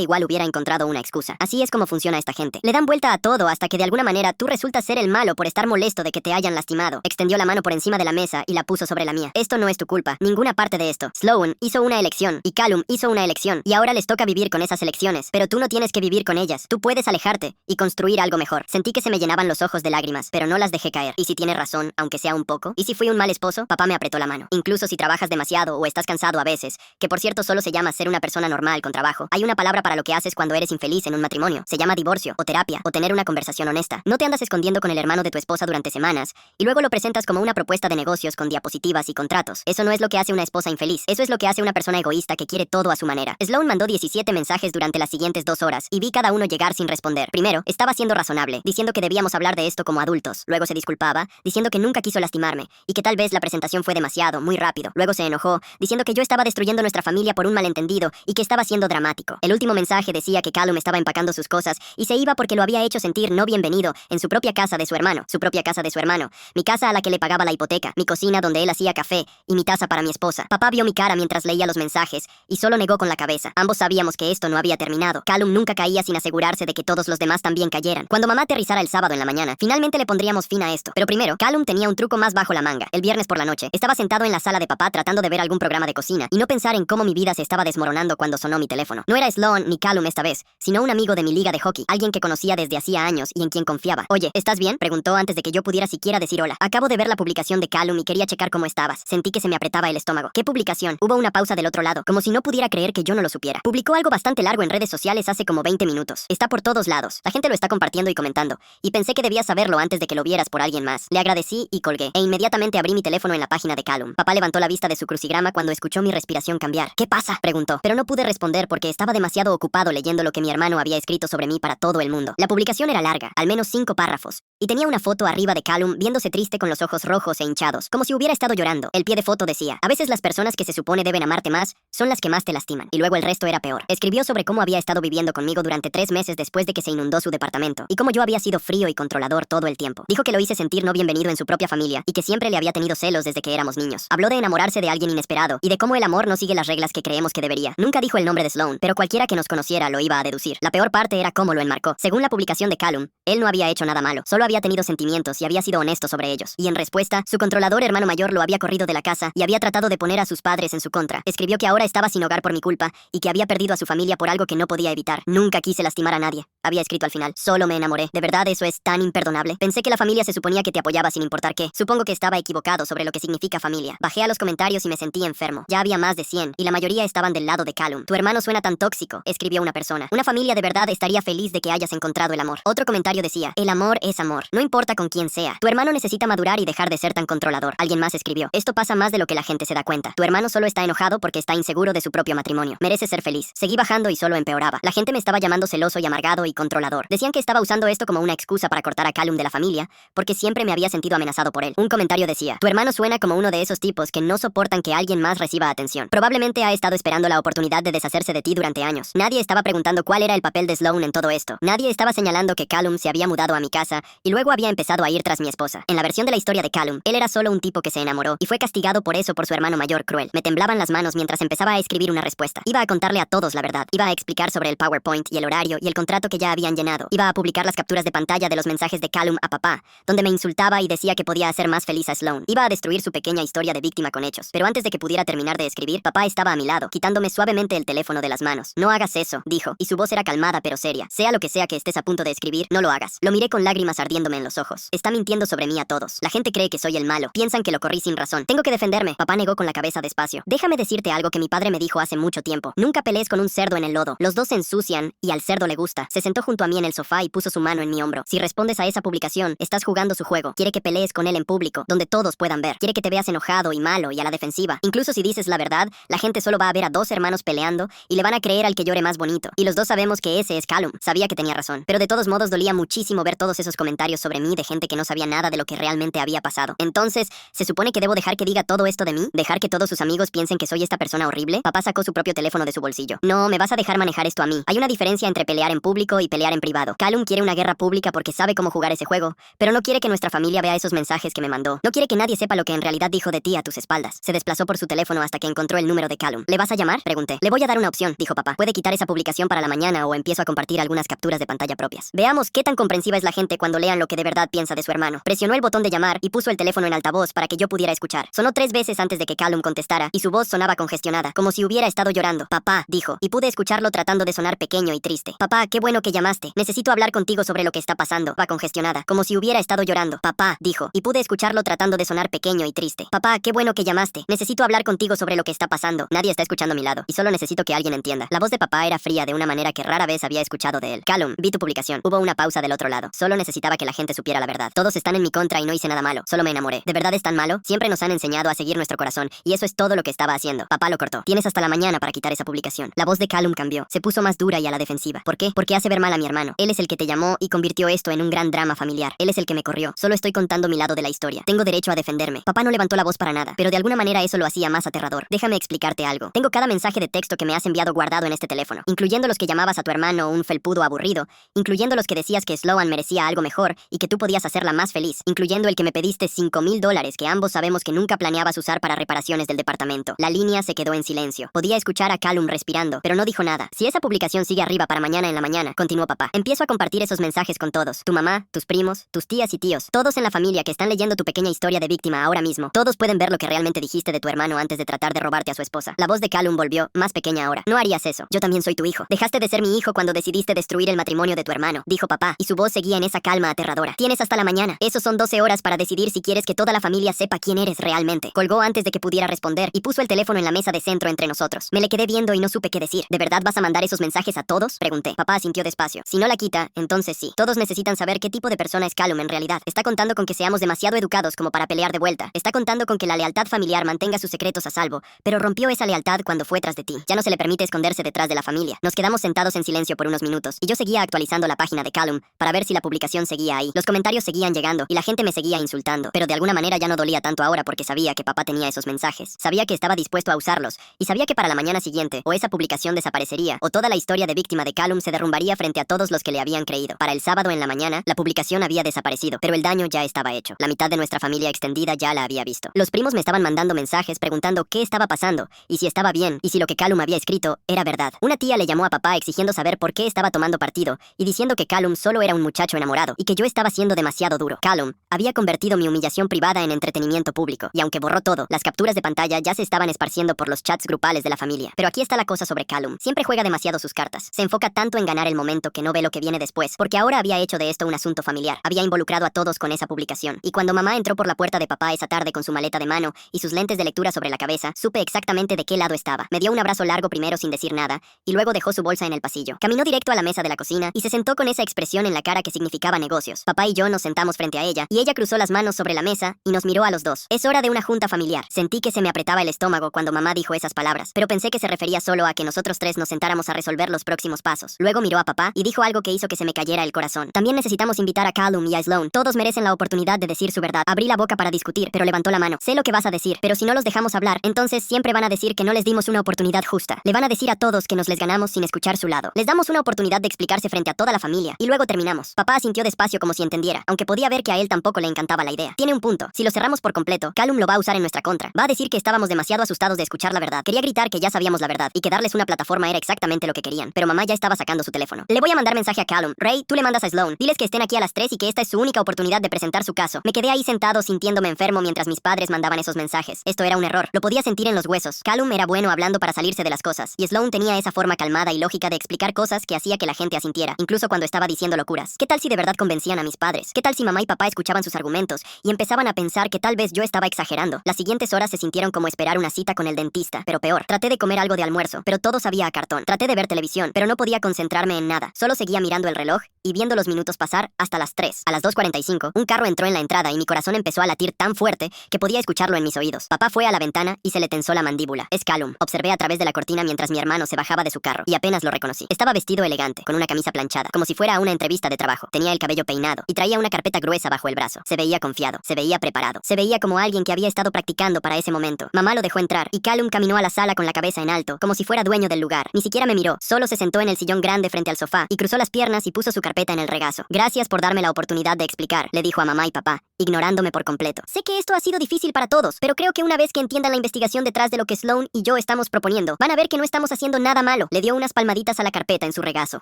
igual hubiera encontrado una excusa. Así es como funciona esta gente. Le dan vuelta a todo hasta que de alguna manera tú resultas ser el malo por estar molesto de que te hayan lastimado. Extendió la mano por encima de la mesa y la puso sobre la mía. Esto no es tu culpa, ninguna parte de esto. Sloan hizo una elección, y Callum hizo una elección, y ahora les toca vivir con esas elecciones. Pero tú no tienes que vivir con ellas. Tú puedes alejarte y construir algo mejor. Sentí que se me llenaban los ojos de lágrimas, pero no las dejé caer. ¿Y si tienes razón, aunque sea un poco? ¿Y si fui un mal esposo? Papá me apretó la mano. Incluso si trabajas demasiado o estás cansado a veces, que por cierto solo se llama ser una persona normal con trabajo, hay una palabra para lo que haces cuando eres infeliz en un matrimonio. Se llama divorcio, o terapia, o tener una conversación honesta. No te andas escondiendo con el hermano de tu esposa durante semanas, y luego lo presentas como una propuesta de negocios con diapositivas y contratos. Eso no es lo que hace una esposa infeliz. Eso es lo que hace una persona egoísta que quiere todo a su manera. Sloan mandó 17 mensajes durante las siguientes 2 horas, y vi cada uno llegar sin responder. Primero, estaba siendo razonable, diciendo que debíamos hablar de esto como adultos. Luego se disculpaba, diciendo que nunca quiso lastimarme, y que tal vez la presentación fue demasiado, muy rápido. Luego se enojó, diciendo que yo estaba destruyendo nuestra familia por un malentendido, y que estaba siendo dramático. El último mensaje decía que Callum estaba empacando sus cosas, y se iba porque lo había hecho sentir no bienvenido en su propia casa de su hermano. Su propia casa de su hermano. Mi casa a la que le pagaba la hipoteca, mi cocina donde él hacía café, y mi taza para mi esposa. Papá vio mi cara mientras leía los mensajes, y solo negó con la cabeza. Ambos sabíamos que esto no había terminado. Callum nunca caía sin asegurarse de que todos los demás también cayeran. Cuando mamá aterrizara el sábado en la mañana, finalmente le pondríamos fin a esto. Pero primero, Callum tenía un truco más bajo la manga. El viernes por la noche, estaba sentado en la sala de papá tratando de ver algún programa de cocina, y no pensar en cómo mi vida se estaba desmoronando cuando sonó mi teléfono. No era Sloan ni Callum esta vez, sino un amigo de mi liga de hockey, alguien que conocía desde hacía años y en quien confiaba. Oye, ¿estás bien?, preguntó antes de que yo pudiera siquiera decir hola. Acabo de ver la publicación de Callum y quería checar cómo estabas. Sentí que se me apretaba el estómago. ¿Qué publicación? Hubo una pausa del otro lado, como si no pudiera creer que yo no lo supiera. Publicó algo bastante largo en redes sociales hace como 20 minutos. Está por todos lados. La gente lo está compartiendo y comentando, y pensé que debías saberlo antes de que lo vieras por alguien más. Le agradecí y colgué, e inmediatamente abrí mi teléfono en la página de Callum. Papá levantó la vista de su crucigrama cuando escuchó mi respiración cambiar. ¿Qué pasa?, preguntó, pero no pude responder porque estaba demasiado ocupado leyendo lo que mi hermano había escrito sobre mí para todo el mundo. La publicación era larga, al menos 5 párrafos, y tenía una foto arriba de Callum viéndose triste con los ojos rojos e hinchados, como si hubiera estado llorando. El pie de foto decía: a veces las personas que se supone deben amarte más son las que más te lastiman. Y luego el resto era peor. Escribió sobre cómo había estado viviendo conmigo durante 3 meses después de que se inundó su departamento, y cómo yo había sido frío y controlador todo el tiempo. Dijo que lo hice sentir no bienvenido en su propia familia, y que siempre le había tenido celos desde que éramos niños. Habló de enamorarse de alguien inesperado, y de cómo el amor no sigue las reglas que creemos que debería. Nunca dijo el nombre de Sloan, pero cualquiera que nos conociera lo iba a deducir. La peor parte era cómo lo enmarcó. Según la publicación de Callum, él no había hecho nada malo, solo había tenido sentimientos y había sido honesto sobre ellos. Y en respuesta, su controlador hermano mayor lo había corrido de la casa y había tratado de poner a sus padres en su contra. Escribió que ahora estaba sin hogar por mi culpa y que había perdido a su familia por algo que no podía evitar. Nunca quise lastimar a nadie, había escrito al final. Solo me enamoré. ¿De verdad eso es tan imperdonable? Pensé que la familia se suponía que te apoyaba sin importar qué. Supongo que estaba equivocado sobre lo que significa familia. Bajé a los comentarios y me sentí enfermo. Ya había más de 100, y la mayoría estaban estaban del lado de Callum. Tu hermano suena tan tóxico, escribió una persona. Una familia de verdad estaría feliz de que hayas encontrado el amor. Otro comentario decía, el amor es amor, no importa con quién sea. Tu hermano necesita madurar y dejar de ser tan controlador. Alguien más escribió, esto pasa más de lo que la gente se da cuenta. Tu hermano solo está enojado porque está inseguro de su propio matrimonio. Merece ser feliz. Seguí bajando y solo empeoraba. La gente me estaba llamando celoso y amargado y controlador. Decían que estaba usando esto como una excusa para cortar a Callum de la familia, porque siempre me había sentido amenazado por él. Un comentario decía, tu hermano suena como uno de esos tipos que no soportan que alguien más reciba atención. Probablemente ha estado esperando la oportunidad de deshacerse de ti durante años. Nadie estaba preguntando cuál era el papel de Sloan en todo esto. Nadie estaba señalando que Callum se había mudado a mi casa y luego había empezado a ir tras mi esposa. En la versión de la historia de Callum, él era solo un tipo que se enamoró y fue castigado por eso por su hermano mayor cruel. Me temblaban las manos mientras empezaba a escribir una respuesta. Iba a contarle a todos la verdad. Iba a explicar sobre el PowerPoint y el horario y el contrato que ya habían llenado. Iba a publicar las capturas de pantalla de los mensajes de Callum a papá, donde me insultaba y decía que podía hacer más feliz a Sloan. Iba a destruir su pequeña historia de víctima con hechos. Pero antes de que pudiera terminar de escribir, papá estaba a mi lado, quitándome suavemente el teléfono de las manos. No hagas eso, dijo, y su voz era calmada pero seria. Sea lo que sea que estés a punto de escribir, no lo hagas. Lo miré con lágrimas ardiéndome en los ojos. Está mintiendo sobre mí a todos. La gente cree que soy el malo. Piensan que lo corrí sin razón. Tengo que defenderme. Papá negó con la cabeza despacio. Déjame decirte algo que mi padre me dijo hace mucho tiempo. Nunca pelees con un cerdo en el lodo. Los dos se ensucian y al cerdo le gusta. Se sentó junto a mí en el sofá y puso su mano en mi hombro. Si respondes a esa publicación, estás jugando su juego. Quiere que pelees con él en público, donde todos puedan ver. Quiere que te veas enojado y malo y a la defensiva. Incluso si dices la verdad, la gente solo va a ver a dos hermanos peleando y le van a creer al que llore más bonito. Y los dos sabemos que ese es Callum. Sabía que tenía razón. Pero de todos modos dolía muchísimo ver todos esos comentarios sobre mí de gente que no sabía nada de lo que realmente había pasado. Entonces, ¿se supone que debo dejar que diga todo esto de mí? ¿Dejar que todos sus amigos piensen que soy esta persona horrible? Papá sacó su propio teléfono de su bolsillo. No, me vas a dejar manejar esto a mí. Hay una diferencia entre pelear en público y pelear en privado. Callum quiere una guerra pública porque sabe cómo jugar ese juego, pero no quiere que nuestra familia vea esos mensajes que me mandó. No quiere que nadie sepa lo que en realidad dijo de ti a tus espaldas. Se desplazó por su teléfono hasta que encontró el número de Callum. ¿Le vas a llamar? Pregunté. Le voy a dar una opción, dijo papá. Puede quitar esa publicación para la mañana o empiezo a compartir algunas capturas de pantalla propias. Veamos qué tan comprensiva es la gente cuando lean lo que de verdad piensa de su hermano. Presionó el botón de llamar y puso el teléfono en altavoz para que yo pudiera escuchar. Sonó 3 veces antes de que Callum contestara y su voz sonaba congestionada, como si hubiera estado llorando. Papá, dijo, y pude escucharlo tratando de sonar pequeño y triste. Papá, qué bueno que llamaste. Necesito hablar contigo sobre lo que está pasando. Va congestionada, como si hubiera estado llorando. Papá, dijo, y pude escucharlo tratando de sonar pequeño y triste. Papá, qué bueno que llamaste. Necesito hablar contigo sobre lo que está pasando. Nadie está escuchando a mi lado y solo necesito que alguien entienda. La voz de papá era fría de una manera que rara vez había escuchado de él. Callum, vi tu publicación. Hubo una pausa del otro lado. Solo necesitaba que la gente supiera la verdad. Todos están en mi contra y no hice nada malo. Solo me enamoré. ¿De verdad es tan malo? Siempre nos han enseñado a seguir nuestro corazón y eso es todo lo que estaba haciendo. Papá lo cortó. Tienes hasta la mañana para quitar esa publicación. La voz de Callum cambió. Se puso más dura y a la defensiva. ¿Por qué? Porque hace ver mal a mi hermano. Él es el que te llamó y convirtió esto en un gran drama familiar. Él es el que me corrió. Solo estoy contando mi lado de la historia. Tengo derecho a defenderme. Papá no levantó la voz para nada, pero de alguna manera eso lo hacía más aterrador. Déjame explicarte algo. Tengo cada mensaje de texto que me has enviado guardado en este teléfono, incluyendo los que llamabas a tu hermano un felpudo aburrido, incluyendo los que decías que Sloan merecía algo mejor y que tú podías hacerla más feliz, incluyendo el que me pediste $5,000 que ambos sabemos que nunca planeabas usar para reparaciones del departamento. La línea se quedó en silencio. Podía escuchar a Callum respirando, pero no dijo nada. Si esa publicación sigue arriba para mañana en la mañana, continuó papá, empiezo a compartir esos mensajes con todos. Tu mamá, tus primos, tus tías y tíos, todos en la familia que están leyendo tu pequeña historia de víctima ahora mismo. Todos pueden ver lo que realmente dijiste de tu hermano antes de tratar de robarte a su esposa. La voz de Callum volvió, más pequeña ahora. No harías eso. Yo también soy tu hijo. Dejaste de ser mi hijo cuando decidiste destruir el matrimonio de tu hermano, dijo papá, y su voz seguía en esa calma aterradora. Tienes hasta la mañana. Esos son 12 horas para decidir si quieres que toda la familia sepa quién eres realmente. Colgó antes de que pudiera responder y puso el teléfono en la mesa de centro entre nosotros. Me le quedé viendo y no supe qué decir. ¿De verdad vas a mandar esos mensajes a todos? Pregunté. Papá asintió despacio. Si no la quita, entonces sí. Todos necesitan saber qué tipo de persona es Callum en realidad. Está contando con que seamos demasiado educados como para pelear de vuelta. Está contando con que la lealtad familiar mantenga sus secretos a salvo, pero rompió esa lealtad cuando fue tras de ti. Ya no se le permite esconderse detrás de la familia. Nos quedamos sentados en silencio por unos minutos y yo seguía actualizando la página de Callum para ver si la publicación seguía ahí. Los comentarios seguían llegando y la gente me seguía insultando, pero de alguna manera ya no dolía tanto ahora porque sabía que papá tenía esos mensajes. Sabía que estaba dispuesto a usarlos y sabía que para la mañana siguiente o esa publicación desaparecería o toda la historia de víctima de Callum se derrumbaría frente a todos los que le habían creído. Para el sábado en la mañana, la publicación había desaparecido, pero el daño ya estaba hecho. La mitad de nuestra familia extendida ya la había visto. Los primos me estaban mandando mensajes preguntando qué estaba pasando y si estaba bien y si lo que Callum había escrito era verdad. Una tía le llamó a papá exigiendo saber por qué estaba tomando partido y diciendo que Callum solo era un muchacho enamorado y que yo estaba siendo demasiado duro. Callum había convertido mi humillación privada en entretenimiento público y aunque borró todo, las capturas de pantalla ya se estaban esparciendo por los chats grupales de la familia. Pero aquí está la cosa sobre Callum. Siempre juega demasiado sus cartas. Se enfoca tanto en ganar el momento que no ve lo que viene después, porque ahora había hecho de esto un asunto familiar. Había involucrado a todos con esa publicación. Y cuando mamá entró por la puerta de papá esa tarde con su maleta de mano y sus lentes de lectura sobre la cabeza, supe exactamente de qué lado estaba. abrazaba. Me dio un abrazo largo primero sin decir nada, y luego dejó su bolsa en el pasillo. Caminó directo a la mesa de la cocina y se sentó con esa expresión en la cara que significaba negocios. Papá y yo nos sentamos frente a ella, y ella cruzó las manos sobre la mesa y nos miró a los dos. Es hora de una junta familiar. Sentí que se me apretaba el estómago cuando mamá dijo esas palabras, pero pensé que se refería solo a que nosotros tres nos sentáramos a resolver los próximos pasos. Luego miró a papá y dijo algo que hizo que se me cayera el corazón. También necesitamos invitar a Callum y a Sloane. Todos merecen la oportunidad de decir su verdad. Abrí la boca para discutir, pero levantó la mano. Sé lo que vas a decir, pero si no los dejamos hablar, entonces siempre van a decir que no les dimos una oportunidad justa. Le van a decir a todos que nos les ganamos sin escuchar su lado. Les damos una oportunidad de explicarse frente a toda la familia, y luego terminamos. Papá asintió despacio como si entendiera, aunque podía ver que a él tampoco le encantaba la idea. Tiene un punto. Si lo cerramos por completo, Callum lo va a usar en nuestra contra. Va a decir que estábamos demasiado asustados de escuchar la verdad. Quería gritar que ya sabíamos la verdad y que darles una plataforma era exactamente lo que querían, pero mamá ya estaba sacando su teléfono. Le voy a mandar mensaje a Callum. Ray, tú le mandas a Sloane. Diles que estén aquí a las 3 y que esta es su única oportunidad de presentar su caso. Me quedé ahí sentado sintiéndome enfermo mientras mis padres mandaban esos mensajes. Esto era un error. Lo podía sentir en los huesos. Callum era bueno hablando para salirse de las cosas, y Sloane tenía esa forma calmada y lógica de explicar cosas que hacía que la gente asintiera, incluso cuando estaba diciendo locuras. ¿Qué tal si de verdad convencían a mis padres? ¿Qué tal si mamá y papá escuchaban sus argumentos y empezaban a pensar que tal vez yo estaba exagerando? Las siguientes horas se sintieron como esperar una cita con el dentista, pero peor. Traté de comer algo de almuerzo, pero todo sabía a cartón. Traté de ver televisión, pero no podía concentrarme en nada. Solo seguía mirando el reloj y viendo los minutos pasar hasta las 3. A las 2:45, un carro entró en la entrada y mi corazón empezó a latir tan fuerte que podía escucharlo en mis oídos. Papá fue a la ventana y se le tensó la mandíbula. Es Callum. Observé a través de la cortina mientras mi hermano se bajaba de su carro, y apenas lo reconocí. Estaba vestido elegante, con una camisa planchada, como si fuera a una entrevista de trabajo. Tenía el cabello peinado y traía una carpeta gruesa bajo el brazo. Se veía confiado, se veía preparado, se veía como alguien que había estado practicando para ese momento. Mamá lo dejó entrar y Callum caminó a la sala con la cabeza en alto, como si fuera dueño del lugar. Ni siquiera me miró, solo se sentó en el sillón grande frente al sofá y cruzó las piernas y puso su carpeta en el regazo. Gracias por darme la oportunidad de explicar, le dijo a mamá y papá, ignorándome por completo. Sé que esto ha sido difícil para todos, pero creo que una vez que entiendan la investigación detrás de lo que Sloane y yo estamos proponiendo, van a ver que no estamos haciendo nada malo. Le dio unas palmaditas a la carpeta en su regazo.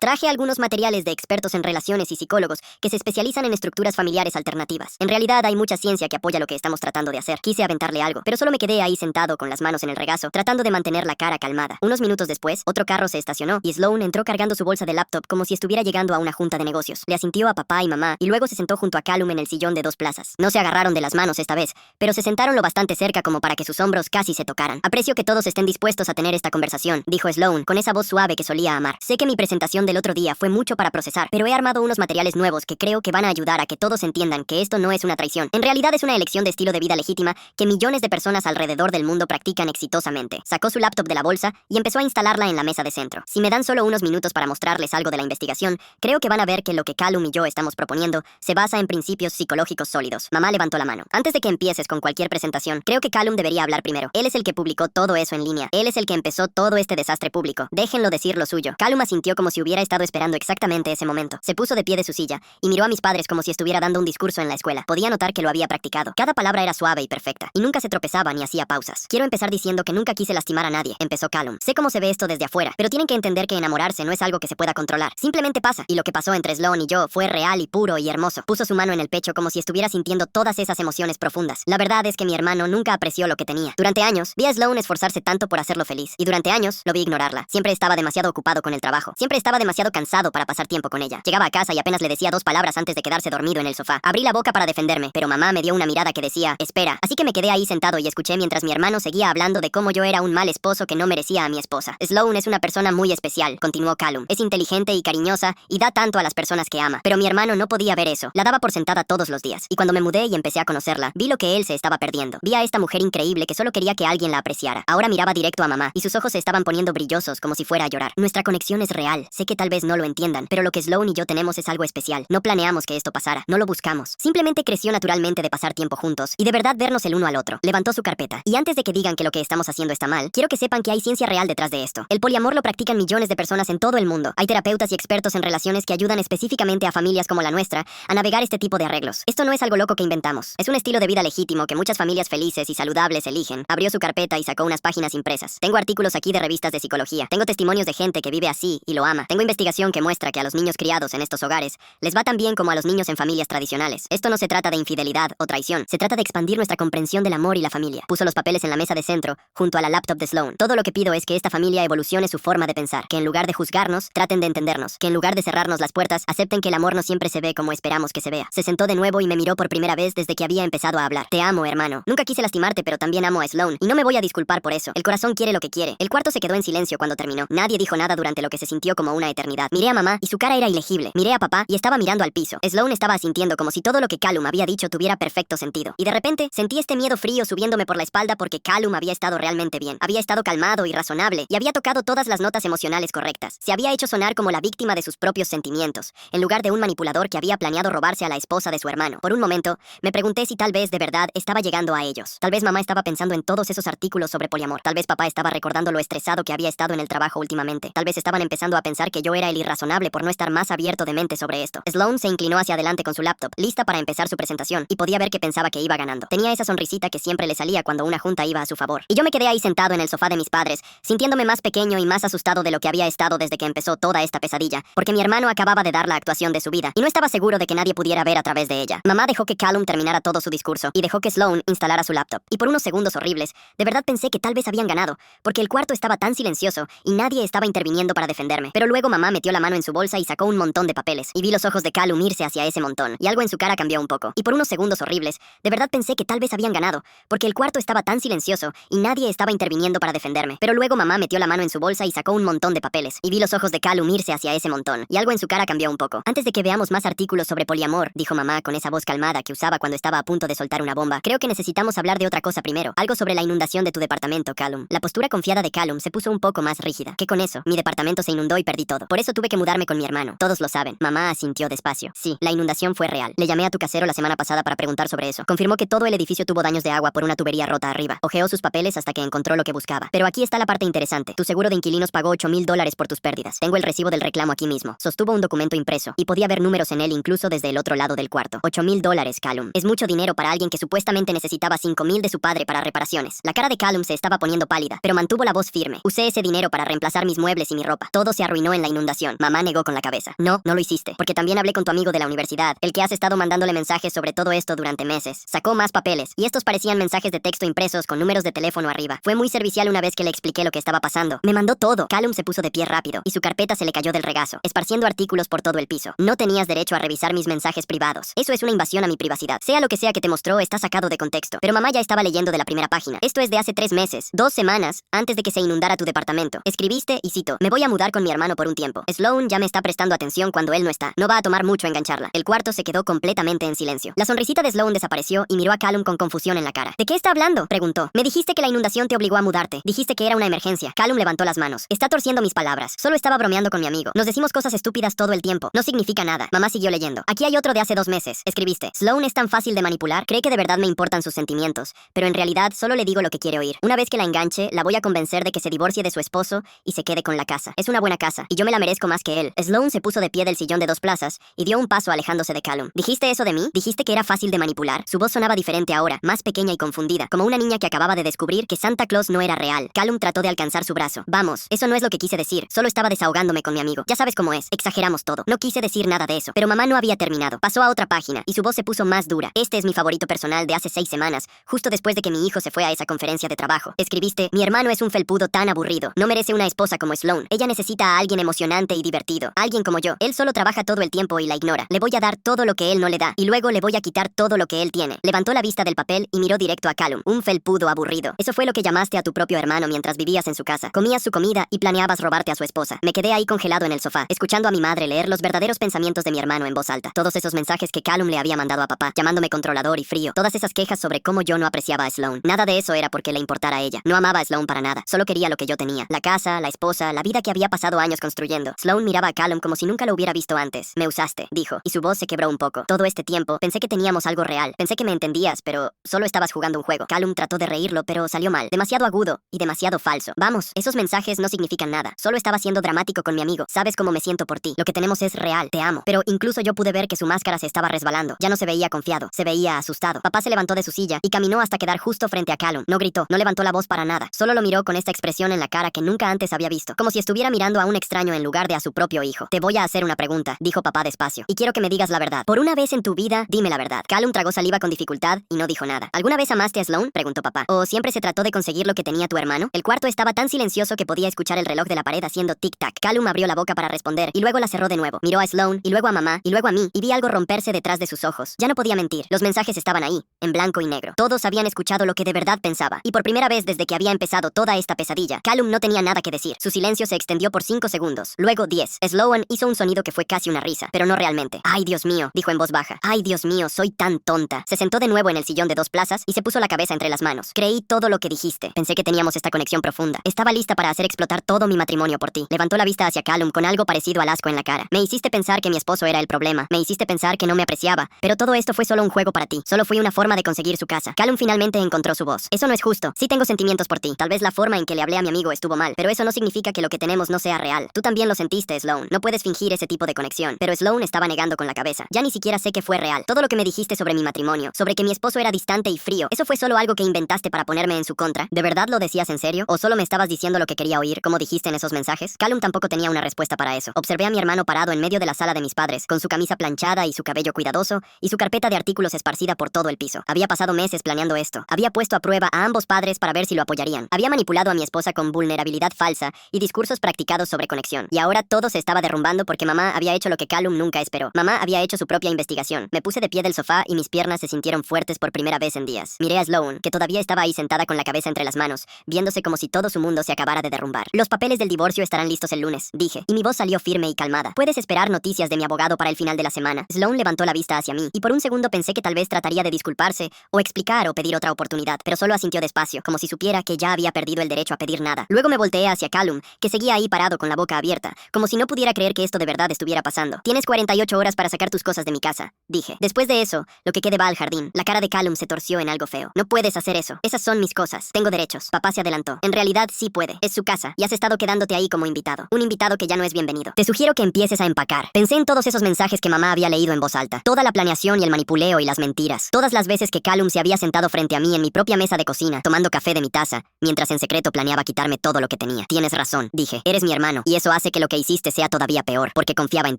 Traje algunos materiales de expertos en relaciones y psicólogos que se especializan en estructuras familiares alternativas. En realidad hay mucha ciencia que apoya lo que estamos tratando de hacer. Quise aventarle algo, pero solo me quedé ahí sentado con las manos en el regazo, tratando de mantener la cara calmada. Unos minutos después, otro carro se estacionó y Sloane entró cargando su bolsa de laptop como si estuviera llegando a una junta de negocios. Le asintió a papá y mamá y luego se sentó junto a Callum en el sillón de 2 plazas. No se agarraron de las manos esta vez, pero se sentaron lo bastante cerca como para que sus hombros casi se tocaran. Aprecio que todos estén dispuestos a tener esta conversación, dijo Sloane, con esa voz suave que solía amar. Sé que mi presentación del otro día fue mucho para procesar, pero he armado unos materiales nuevos que creo que van a ayudar a que todos entiendan que esto no es una traición. En realidad es una elección de estilo de vida legítima que millones de personas alrededor del mundo practican exitosamente. Sacó su laptop de la bolsa y empezó a instalarla en la mesa de centro. Si me dan solo unos minutos para mostrarles algo de la investigación, creo que van a ver que lo que Callum y yo estamos proponiendo se basa en principios psicológicos sólidos. Mamá levantó la mano. Antes de que empieces con cualquier presentación, creo que Callum debería hablar primero. Él es el que publicó todo eso en línea. Él es el que empezó todo este desastre público. Déjenlo decir lo suyo. Callum asintió como si hubiera estado esperando exactamente ese momento. Se puso de pie de su silla y miró a mis padres como si estuviera dando un discurso en la escuela. Podía notar que lo había practicado. Cada palabra era suave y perfecta, y nunca se tropezaba ni hacía pausas. Quiero empezar diciendo que nunca quise lastimar a nadie, empezó Callum. Sé cómo se ve esto desde afuera, pero tienen que entender que enamorarse no es algo que se pueda controlar. Simplemente pasa, y lo que pasó entre Sloane y yo fue real y puro y hermoso. Puso su mano en el pecho como si estuviera sintiendo todas esas emociones profundas. La verdad es que mi hermano nunca apreció lo que tenía. Durante años, vi a Sloane esforzarse tanto por hacerlo feliz, y durante años lo vi ignorarla. Siempre estaba demasiado ocupado con el trabajo. Siempre estaba demasiado cansado para pasar tiempo con ella. Llegaba a casa y apenas le decía 2 palabras antes de quedarse dormido en el sofá. Abrí la boca para defenderme, pero mamá me dio una mirada que decía, espera. Así que me quedé ahí sentado y escuché mientras mi hermano seguía hablando de cómo yo era un mal esposo que no merecía a mi esposa. Sloane es una persona muy especial, continuó Callum. Es inteligente y cariñosa y da tanto a las personas que ama. Pero mi hermano no podía ver eso. La daba por sentada todos los días. Y cuando me mudé y empecé a conocerla, vi lo que él se estaba perdiendo. Vi a esta mujer increíble que solo quería que alguien la apreciara. Ahora miraba directo a mamá y sus ojos se estaban poniendo brillosos como si fuera a llorar. Nuestra conexión es real. Sé que tal vez no lo entiendan, pero lo que Sloane y yo tenemos es algo especial. No planeamos que esto pasara. No lo buscamos. Simplemente creció naturalmente de pasar tiempo juntos y de verdad vernos el uno al otro. Levantó su carpeta. Y antes de que digan que lo que estamos haciendo está mal, quiero que sepan que hay ciencia real detrás de esto. El poliamor lo practican millones de personas en todo el mundo. Hay terapeutas y expertos en relaciones que ayudan específicamente a familias como la nuestra a navegar este tipo de arreglos. Esto no es algo loco que inventamos. Es un estilo de vida legítimo que muchas familias felices y saludables eligen. Abrió su carpeta y sacó unas páginas impresas. Tengo artículos aquí de revistas de psicología. Tengo testimonios de gente que vive así y lo ama. Tengo investigación que muestra que a los niños criados en estos hogares les va tan bien como a los niños en familias tradicionales. Esto no se trata de infidelidad o traición. Se trata de expandir nuestra comprensión del amor y la familia. Puso los papeles en la mesa de centro, junto a la laptop de Sloane. Todo lo que pido es que esta familia evolucione su forma de pensar. Que en lugar de juzgarnos, traten de entendernos. Que en lugar de cerrarnos las puertas, acepten que el amor no siempre se ve como esperamos que se vea. Se sentó de nuevo y me miró por primera vez desde que había empezado a hablar. Te amo, hermano. Nunca quise lastimarte, pero también amo a Sloane. Y no me voy a disculpar por eso. El corazón corazón quiere lo que quiere. El cuarto se quedó en silencio cuando terminó. Nadie dijo nada durante lo que se sintió como una eternidad. Miré a mamá y su cara era ilegible. Miré a papá y estaba mirando al piso. Sloane estaba asintiendo como si todo lo que Callum había dicho tuviera perfecto sentido. Y de repente sentí este miedo frío subiéndome por la espalda porque Callum había estado realmente bien. Había estado calmado y razonable y había tocado todas las notas emocionales correctas. Se había hecho sonar como la víctima de sus propios sentimientos, en lugar de un manipulador que había planeado robarse a la esposa de su hermano. Por un momento, me pregunté si tal vez de verdad estaba llegando a ellos. Tal vez mamá estaba pensando en todos esos artículos sobre poliamor. Tal vez papá estaba recordando lo estresado que había estado en el trabajo últimamente. Tal vez estaban empezando a pensar que yo era el irrazonable por no estar más abierto de mente sobre esto. Sloane se inclinó hacia adelante con su laptop, lista para empezar su presentación, y podía ver que pensaba que iba ganando. Tenía esa sonrisita que siempre le salía cuando una junta iba a su favor. Y yo me quedé ahí sentado en el sofá de mis padres, sintiéndome más pequeño y más asustado de lo que había estado desde que empezó toda esta pesadilla, porque mi hermano acababa de dar la actuación de su vida, y no estaba seguro de que nadie pudiera ver a través de ella. Mamá dejó que Callum terminara todo su discurso, y dejó que Sloane instalara su laptop. Y por unos segundos horribles, de verdad pensé que tal vez habían ganado, porque el cuarto estaba tan silencioso, y nadie estaba interviniendo para defenderme. Pero luego mamá metió la mano en su bolsa y sacó un montón de papeles, y vi los ojos de Callum irse hacia ese montón, y algo en su cara cambió un poco. Y por unos segundos horribles, de verdad pensé que tal vez habían ganado, porque el cuarto estaba tan silencioso, y nadie estaba interviniendo para defenderme. Pero luego mamá metió la mano en su bolsa y sacó un montón de papeles, y vi los ojos de Callum irse hacia ese montón, y algo en su cara cambió un poco. Antes de que veamos más artículos sobre poliamor, dijo mamá con esa voz calmada que usaba cuando estaba a punto de soltar una bomba, creo que necesitamos hablar de otra cosa primero, algo sobre la inundación de tu departamento, Callum. La postura confiada de Callum se puso un poco más rígida. ¿Qué con eso? Mi departamento se inundó y perdí todo. Por eso tuve que mudarme con mi hermano. Todos lo saben. Mamá asintió despacio. Sí, la inundación fue real. Le llamé a tu casero la semana pasada para preguntar sobre eso. Confirmó que todo el edificio tuvo daños de agua por una tubería rota arriba. Ojeó sus papeles hasta que encontró lo que buscaba. Pero aquí está la parte interesante. Tu seguro de inquilinos pagó $8,000 por tus pérdidas. Tengo el recibo del reclamo aquí mismo. Sostuvo un documento impreso y podía ver números en él incluso desde el otro lado del cuarto. $8,000, Callum. Es mucho dinero para alguien que supuestamente necesitaba $5,000 de su padre para reparaciones. La cara de Callum se estaba poniendo pálida, pero mantuvo la voz firme. Usé ese dinero para reemplazar mis muebles y mi ropa. Todo se arruinó en la inundación. Mamá negó con la cabeza. No, no lo hiciste. Porque también hablé con tu amigo de la universidad, el que has estado mandándole mensajes sobre todo esto durante meses. Sacó más papeles, y estos parecían mensajes de texto impresos con números de teléfono arriba. Fue muy servicial una vez que le expliqué lo que estaba pasando. Me mandó todo. Callum se puso de pie rápido, y su carpeta se le cayó del regazo, esparciendo artículos por todo el piso. No tenías derecho a revisar mis mensajes privados. Eso es una invasión a mi privacidad. Sea lo que sea que te mostró, está sacado de contexto. Pero mamá ya estaba leyendo de la primera página. Esto es de hace 3 meses, 2 semanas, antes de que se inundara tu departamento. Escribiste, y cito, me voy a mudar con mi hermano por un tiempo. Sloane ya me está prestando atención cuando él no está. No va a tomar mucho engancharla. El cuarto se quedó completamente en silencio. La sonrisita de Sloane desapareció y miró a Callum con confusión en la cara. ¿De qué está hablando?, preguntó. Me dijiste que la inundación te obligó a mudarte. Dijiste que era una emergencia. Callum levantó las manos. Está torciendo mis palabras. Solo estaba bromeando con mi amigo. Nos decimos cosas estúpidas todo el tiempo. No significa nada. Mamá siguió leyendo. Aquí hay otro de hace 2 meses. Escribiste. Sloane es tan fácil de manipular. Cree que de verdad me importan sus sentimientos. Pero en realidad solo le digo lo que quiere oír. Una vez que la enganche, la voy a convencer de que se divorcie de su esposo y se quede con la casa. Es una buena casa, y yo me la merezco más que él. Sloane se puso de pie del sillón de 2 plazas y dio un paso alejándose de Callum. ¿Dijiste eso de mí? ¿Dijiste que era fácil de manipular? Su voz sonaba diferente ahora, más pequeña y confundida, como una niña que acababa de descubrir que Santa Claus no era real. Callum trató de alcanzar su brazo. Vamos, eso no es lo que quise decir. Solo estaba desahogándome con mi amigo. Ya sabes cómo es. Exageramos todo. No quise decir nada de eso. Pero mamá no había terminado. Pasó a otra página y su voz se puso más dura. Este es mi favorito personal de hace 6 semanas, justo después de que mi hijo se fue a esa conferencia de trabajo. Escribiste, mi hermano es un felpudo tan aburrido. No merece una esposa como Sloane. Ella necesita a alguien emocionante y divertido. Alguien como yo. Él solo trabaja todo el tiempo y la ignora. Le voy a dar todo lo que él no le da, y luego le voy a quitar todo lo que él tiene. Levantó la vista del papel y miró directo a Callum. Un felpudo aburrido. Eso fue lo que llamaste a tu propio hermano mientras vivías en su casa. Comías su comida y planeabas robarte a su esposa. Me quedé ahí congelado en el sofá, escuchando a mi madre leer los verdaderos pensamientos de mi hermano en voz alta. Todos esos mensajes que Callum le había mandado a papá, llamándome controlador y frío. Todas esas quejas sobre cómo yo no apreciaba a Sloane. Nada de eso era porque le importara a ella. No amaba a Sloane para nada. Solo quería lo que yo tenía. La casa, la esposa, la vida que había pasado años construyendo. Sloane miraba a Callum como si nunca lo hubiera visto antes. Me usaste, dijo, y su voz se quebró un poco. Todo este tiempo pensé que teníamos algo real. Pensé que me entendías, pero solo estabas jugando un juego. Callum trató de reírlo, pero salió mal. Demasiado agudo y demasiado falso. Vamos, esos mensajes no significan nada. Solo estaba siendo dramático con mi amigo. Sabes cómo me siento por ti. Lo que tenemos es real. Te amo. Pero incluso yo pude ver que su máscara se estaba resbalando. Ya no se veía confiado. Se veía asustado. Papá se levantó de su silla y caminó hasta quedar justo frente a Callum. No gritó. No levantó la voz para nada. Solo lo miró con esta expresión en la cara que nunca antes había visto. Como si estuviera mirando a un extraño en lugar de a su propio hijo. Te voy a hacer una pregunta, dijo papá despacio. Y quiero que me digas la verdad. Por una vez en tu vida, dime la verdad. Callum tragó saliva con dificultad y no dijo nada. ¿Alguna vez amaste a Sloane?, preguntó papá. ¿O siempre se trató de conseguir lo que tenía tu hermano? El cuarto estaba tan silencioso que podía escuchar el reloj de la pared haciendo tic-tac. Callum abrió la boca para responder y luego la cerró de nuevo. Miró a Sloane y luego a mamá y luego a mí y vi algo romperse detrás de sus ojos. Ya no podía mentir. Los mensajes estaban ahí, en blanco y negro. Todos habían escuchado lo que de verdad pensaba. Y por primera vez desde que había empezado toda esta pesadilla, Callum no tenía nada que decir. Su silencio se extendió por 5 segundos. Luego 10. Sloan hizo un sonido que fue casi una risa, pero no realmente. Ay, Dios mío, dijo en voz baja. Ay, Dios mío, soy tan tonta. Se sentó de nuevo en el sillón de 2 plazas y se puso la cabeza entre las manos. Creí todo lo que dijiste. Pensé que teníamos esta conexión profunda. Estaba lista para hacer explotar todo mi matrimonio por ti. Levantó la vista hacia Callum con algo parecido al asco en la cara. Me hiciste pensar que mi esposo era el problema. Me hiciste pensar que no me apreciaba. Pero todo esto fue solo un juego para ti. Solo fui una forma de conseguir su casa. Callum finalmente encontró su voz. Eso no es justo. Sí tengo sentimientos por ti. Tal vez la forma en que le hablé a mi amigo estuvo mal, pero eso no significa que lo que tenemos no sea real. Tú también lo sentiste, Sloan. No puedes fingir ese tipo de conexión. Pero Sloan estaba negando con la cabeza. Ya ni siquiera sé que fue real. Todo lo que me dijiste sobre mi matrimonio, sobre que mi esposo era distante y frío, ¿eso fue solo algo que inventaste para ponerme en su contra? ¿De verdad lo decías en serio? ¿O solo me estabas diciendo lo que quería oír, como dijiste en esos mensajes? Callum tampoco tenía una respuesta para eso. Observé a mi hermano parado en medio de la sala de mis padres, con su camisa planchada y su cabello cuidadoso, y su carpeta de artículos esparcida por todo el piso. Había pasado meses planeando esto. Había puesto a prueba a ambos padres para ver si lo apoyarían. Había manipulado a mi esposa con vulnerabilidad falsa y discursos practicados sobre conexión. Y ahora todo se estaba derrumbando porque mamá había hecho lo que Callum nunca esperó. Mamá había hecho su propia investigación. Me puse de pie del sofá y mis piernas se sintieron fuertes por primera vez en días. Miré a Sloan, que todavía estaba ahí sentada con la cabeza entre las manos, viéndose como si todo su mundo se acabara de derrumbar. Los papeles del divorcio estarán listos el lunes, dije, y mi voz salió firme y calmada. Puedes esperar noticias de mi abogado para el final de la semana. Sloan levantó la vista hacia mí, y por un segundo pensé que tal vez trataría de disculparse, o explicar o pedir otra oportunidad, pero solo asintió despacio, como si supiera que ya había perdido el derecho a pedir nada. Luego me volteé hacia Callum, que seguía ahí parado con la boca abierta, como si no pudiera creer que esto de verdad estuviera pasando. Tienes 48 horas para sacar tus cosas de mi casa, dije. Después de eso, lo que quede va al jardín. La cara de Callum se torció en algo feo. No puedes hacer eso. Esas son mis cosas. Tengo derechos. Papá se adelantó. En realidad sí puede. Es su casa, y has estado quedándote ahí como invitado. Un invitado que ya no es bienvenido. Te sugiero que empieces a empacar. Pensé en todos esos mensajes que mamá había leído en voz alta. Toda la planeación y el manipuleo y las mentiras. Todas las veces que Callum se había sentado frente a mí en mi propia mesa de cocina, tomando café de mi taza, mientras en secreto planeaba quitarme todo lo que tenía. Tienes razón, dije. Eres mi hermano, y eso hace que lo que hiciste sea todavía peor, porque confiaba en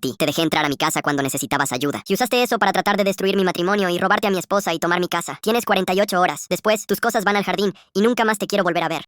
ti. Te dejé entrar a mi casa cuando necesitabas ayuda. Y usaste eso para tratar de destruir mi matrimonio y robarte a mi esposa y tomar mi casa. Tienes 48 horas. Después, tus cosas van al jardín y nunca más te quiero volver a ver.